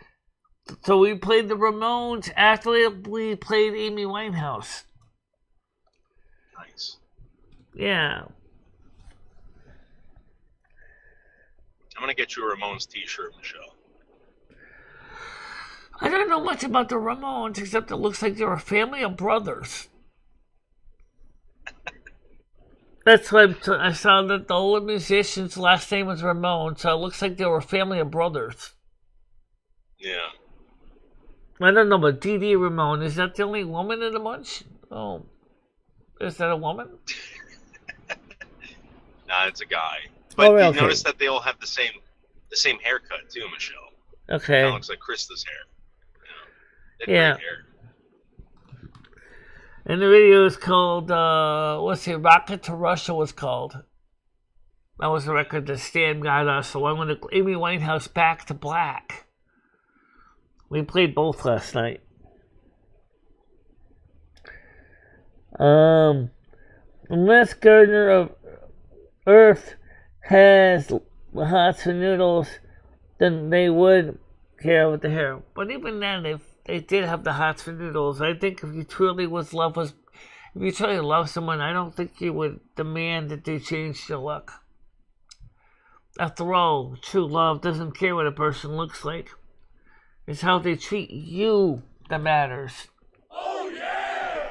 So we played the Ramones after we played Amy Winehouse. Nice. Yeah. I'm going to get you a Ramones t-shirt, Michelle. I don't know much about the Ramones, except it looks like they're a family of brothers. That's why I saw that the old musician's last name was Ramone, so it looks like they were a family of brothers. Yeah. I don't know, but Dee Dee Ramone, is that the only woman in the bunch? Oh. Is that a woman? Nah, it's a guy. But okay. You notice that they all have the same haircut too, Michelle. Okay. Kind of looks like Krista's hair. Yeah. Great hair. And the video is called, Rocket to Russia was called. That was the record that Stan got us, so I went to Amy Winehouse Back to Black. We played both last night. Unless Gardener of Earth has the hots for Noodles, then they would care with the hair. But even then, they did have the hots for noodles. I think if you truly if you truly love someone, I don't think you would demand that they change their look. After all, true love doesn't care what a person looks like. It's how they treat you that matters. Oh, yeah!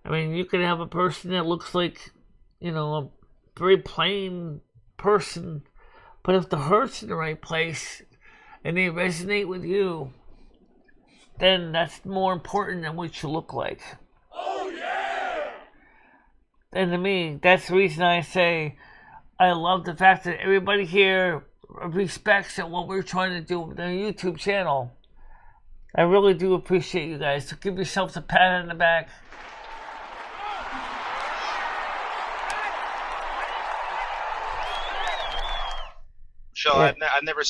I mean, you can have a person that looks like, a very plain person, but if the heart's in the right place and they resonate with you, then that's more important than what you look like. Oh, yeah! And to me, that's the reason I say I love the fact that everybody here respects what we're trying to do with our YouTube channel. I really do appreciate you guys. So give yourselves a pat on the back. Michelle, yeah. I've never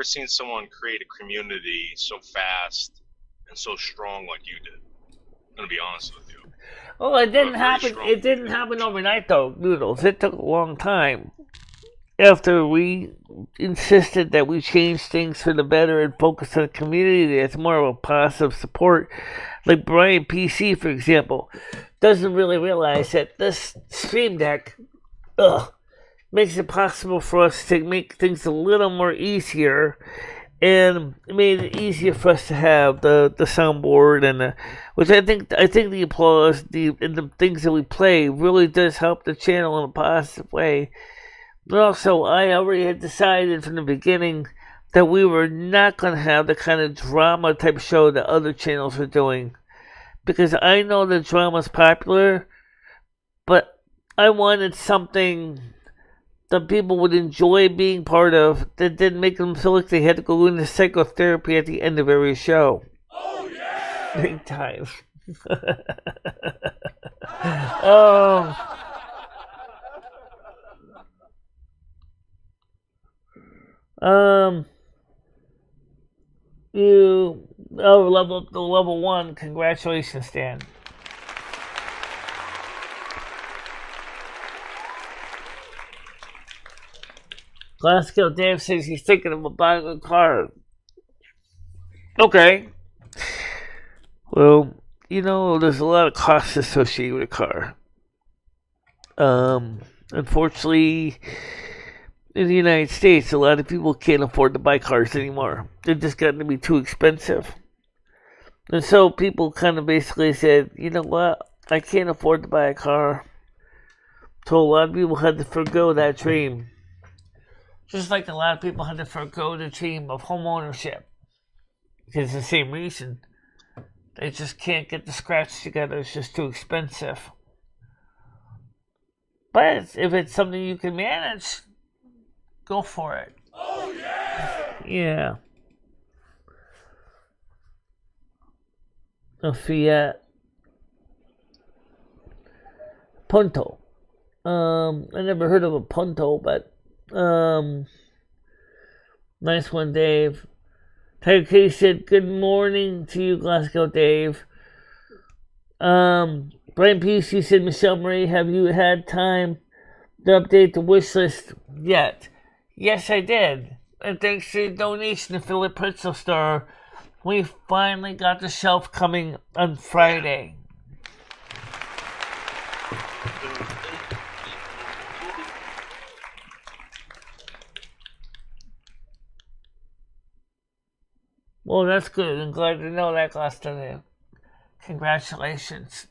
seen someone create a community so fast and so strong like you did. I'm gonna be honest with you. Well, it didn't happen. It didn't happen overnight, though, Noodles. It took a long time. After we insisted that we change things for the better and focus on the community, it's more of a positive support. Like Brian PC, for example, doesn't really realize that this Stream Deck makes it possible for us to make things a little more easier, and it made it easier for us to have the soundboard and which I think the applause and the things that we play really does help the channel in a positive way. But also, I already had decided from the beginning that we were not going to have the kind of drama type show that other channels are doing. Because I know that drama's popular, but I wanted something that people would enjoy being part of that didn't make them feel like they had to go into psychotherapy at the end of every show. Oh, yeah! Big time. Level up to level 1. Congratulations, Dan. Glasgow Dave says he's thinking of buying a car. Okay. Well, there's a lot of costs associated with a car. Unfortunately, in the United States, a lot of people can't afford to buy cars anymore. They're just gotten to be too expensive. And so people kind of basically said, you know what, I can't afford to buy a car. So a lot of people had to forgo that dream. Just like a lot of people had to forgo the dream of home ownership. Because the same reason. They just can't get the scratch together. It's just too expensive. But if it's something you can manage, go for it. Oh, yeah! Yeah. A Fiat Punto. I never heard of a Punto, but nice one, Dave. Tiger Kitty said, good morning to you, Glasgow Dave. Brian PC said, Michelle Marie, have you had time to update the wish list yet? Yes, I did. And thanks to the donation to Philip Pretzel Store, we finally got the shelf coming on Friday. Well, that's good. I'm glad to know that, Glaston. Congratulations.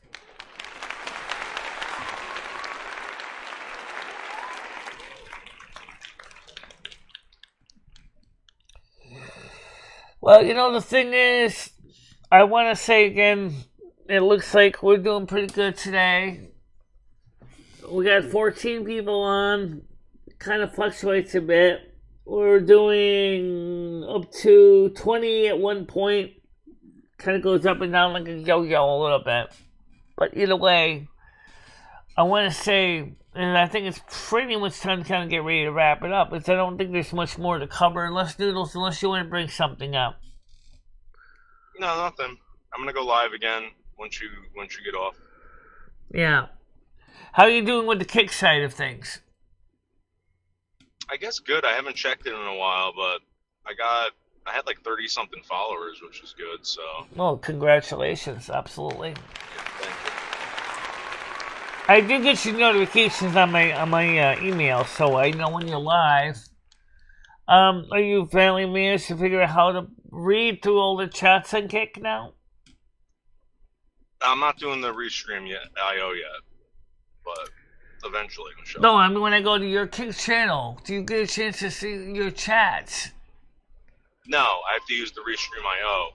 Well, the thing is, I want to say again, it looks like we're doing pretty good today. We got 14 people on. Kind of fluctuates a bit. We're doing up to 20 at one point. Kind of goes up and down like a yo-yo a little bit. But either way, I want to say, and I think it's pretty much time to kind of get ready to wrap it up, because I don't think there's much more to cover unless you want to bring something up. No, nothing. I'm going to go live again once you get off. Yeah. How are you doing with the kick side of things? I guess good. I haven't checked it in a while, but I got I had like 30-something followers, which is good. So. Well, congratulations! Absolutely. Thank you. I do get your notifications on my email, so I know when you're live. Are you finally managed to figure out how to read through all the chats on Kick now? I'm not doing the restream yet, IO yet, but eventually, Michelle. No, I mean when I go to your Kick channel, do you get a chance to see your chats? No, I have to use the restream IO.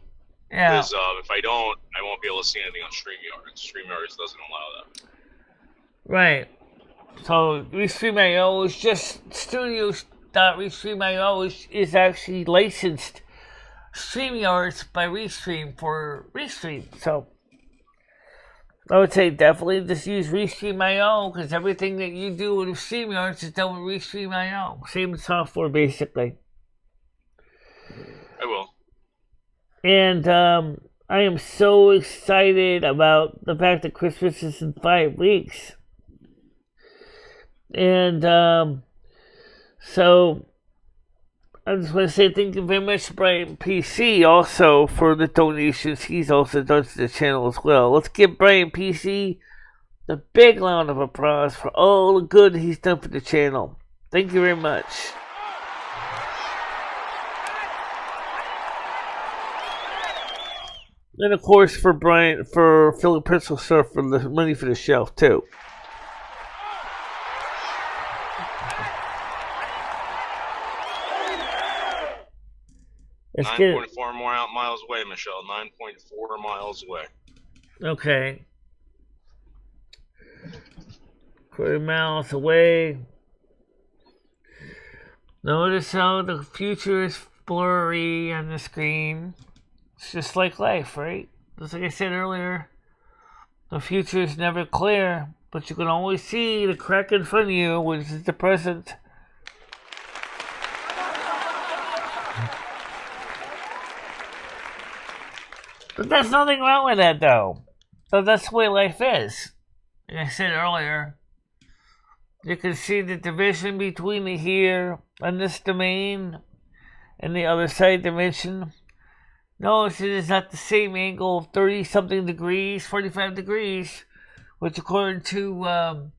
Yeah. Because if I don't, I won't be able to see anything on StreamYard. StreamYard doesn't allow that. Right. So Restream.io is just Studios.Restream.io is actually licensed StreamYards by Restream for Restream. So I would say definitely just use Restream.io because everything that you do with StreamYards is done with Restream.io. Same software basically. I will. And I am so excited about the fact that Christmas is in 5 weeks. And so I just want to say thank you very much to Brian PC also for the donations he's also done to the channel as well. Let's give Brian PC the big round of applause for all the good he's done for the channel. Thank you very much. And of course for Philly Pencil Surf for the money for the shelf too. Let's 9.4 miles away, Michelle. 9.4 miles away. Okay. 40 miles away. Notice how the future is blurry on the screen. It's just like life, right? Just like I said earlier, the future is never clear, but you can always see the crack in front of you, which is the present. But there's nothing wrong with that, though. So that's the way life is. Like I said earlier, you can see the division between the here and this domain and the other side dimension. Notice it is not the same angle of 30-something degrees, 45 degrees, which according to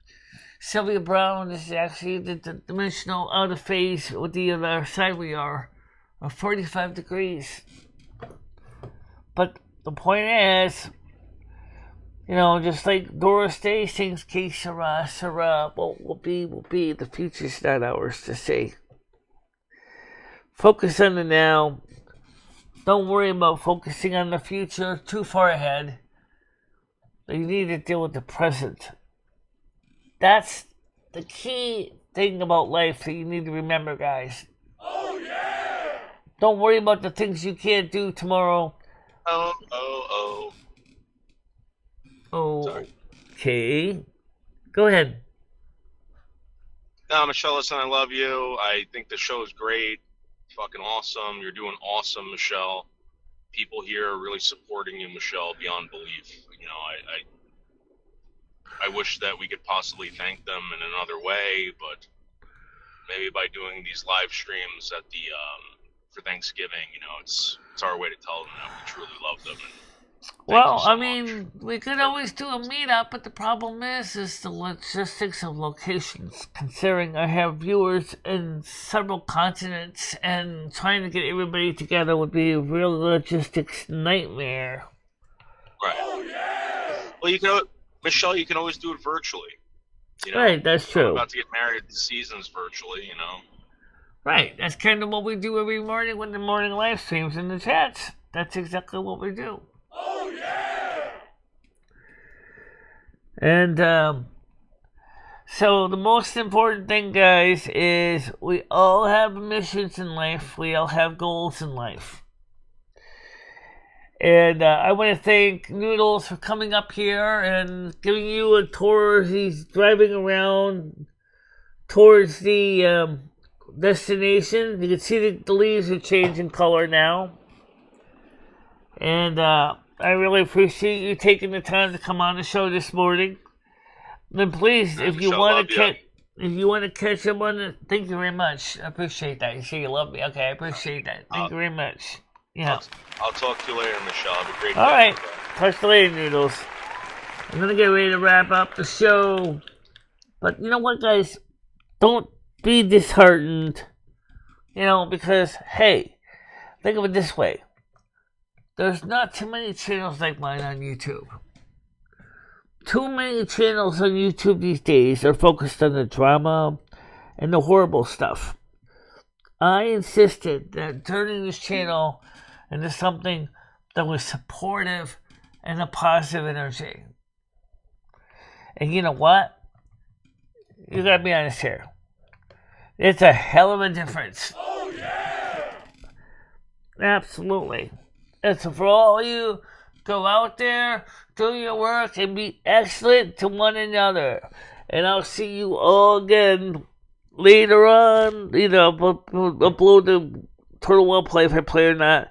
Sylvia Brown is actually the dimensional out of phase with the other side we are, of 45 degrees. But the point is, you know, just like Doris Day sings, que sera, sera, what will be, the future's not ours to see. Focus on the now. Don't worry about focusing on the future too far ahead. You need to deal with the present. That's the key thing about life that you need to remember, guys. Oh yeah! Don't worry about the things you can't do tomorrow. Oh. Sorry. Okay. Go ahead. No, Michelle, listen, I love you. I think the show is great. Fucking awesome. You're doing awesome, Michelle. People here are really supporting you, Michelle, beyond belief. You know, I wish that we could possibly thank them in another way, but maybe by doing these live streams at the for Thanksgiving, you know, it's our way to tell them that we truly love them. Well, I mean, we could always do a meetup, but the problem is the logistics of locations. Considering I have viewers in several continents, and trying to get everybody together would be a real logistics nightmare. Right. Oh yeah! Well, Michelle, you can always do it virtually. You know? Right, that's true. I'm about to get married this season's virtually, you know. Right, that's kind of what we do every morning with the morning live streams in the chats. That's exactly what we do. Oh yeah! And so the most important thing, guys, is we all have missions in life. We all have goals in life. And I want to thank Noodles for coming up here and giving you a tour as he's driving around towards the destination. You can see the leaves are changing color now. And I really appreciate you taking the time to come on the show this morning. And please, if you want to If you want to catch up on it, thank you very much. I appreciate that. You say you love me. Okay, I appreciate that. Thank you very much. Yeah. I'll talk to you later, Michelle. Have a great day. All right. Talk to you later, Noodles. I'm going to get ready to wrap up the show. But you know what, guys? Don't be disheartened. Because, hey, think of it this way. There's not too many channels like mine on YouTube. Too many channels on YouTube these days are focused on the drama and the horrible stuff. I insisted that turning this channel into something that was supportive and a positive energy. And you know what? You gotta be honest here. It's a hell of a difference. Oh, yeah! Absolutely. And so for all you, go out there, do your work, and be excellent to one another. And I'll see you all again later on. Upload the Turtle Well play if I play or not.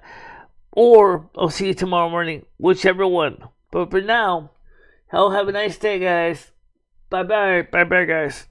Or I'll see you tomorrow morning, whichever one. But for now, have a nice day, guys. Bye-bye. Bye-bye, guys.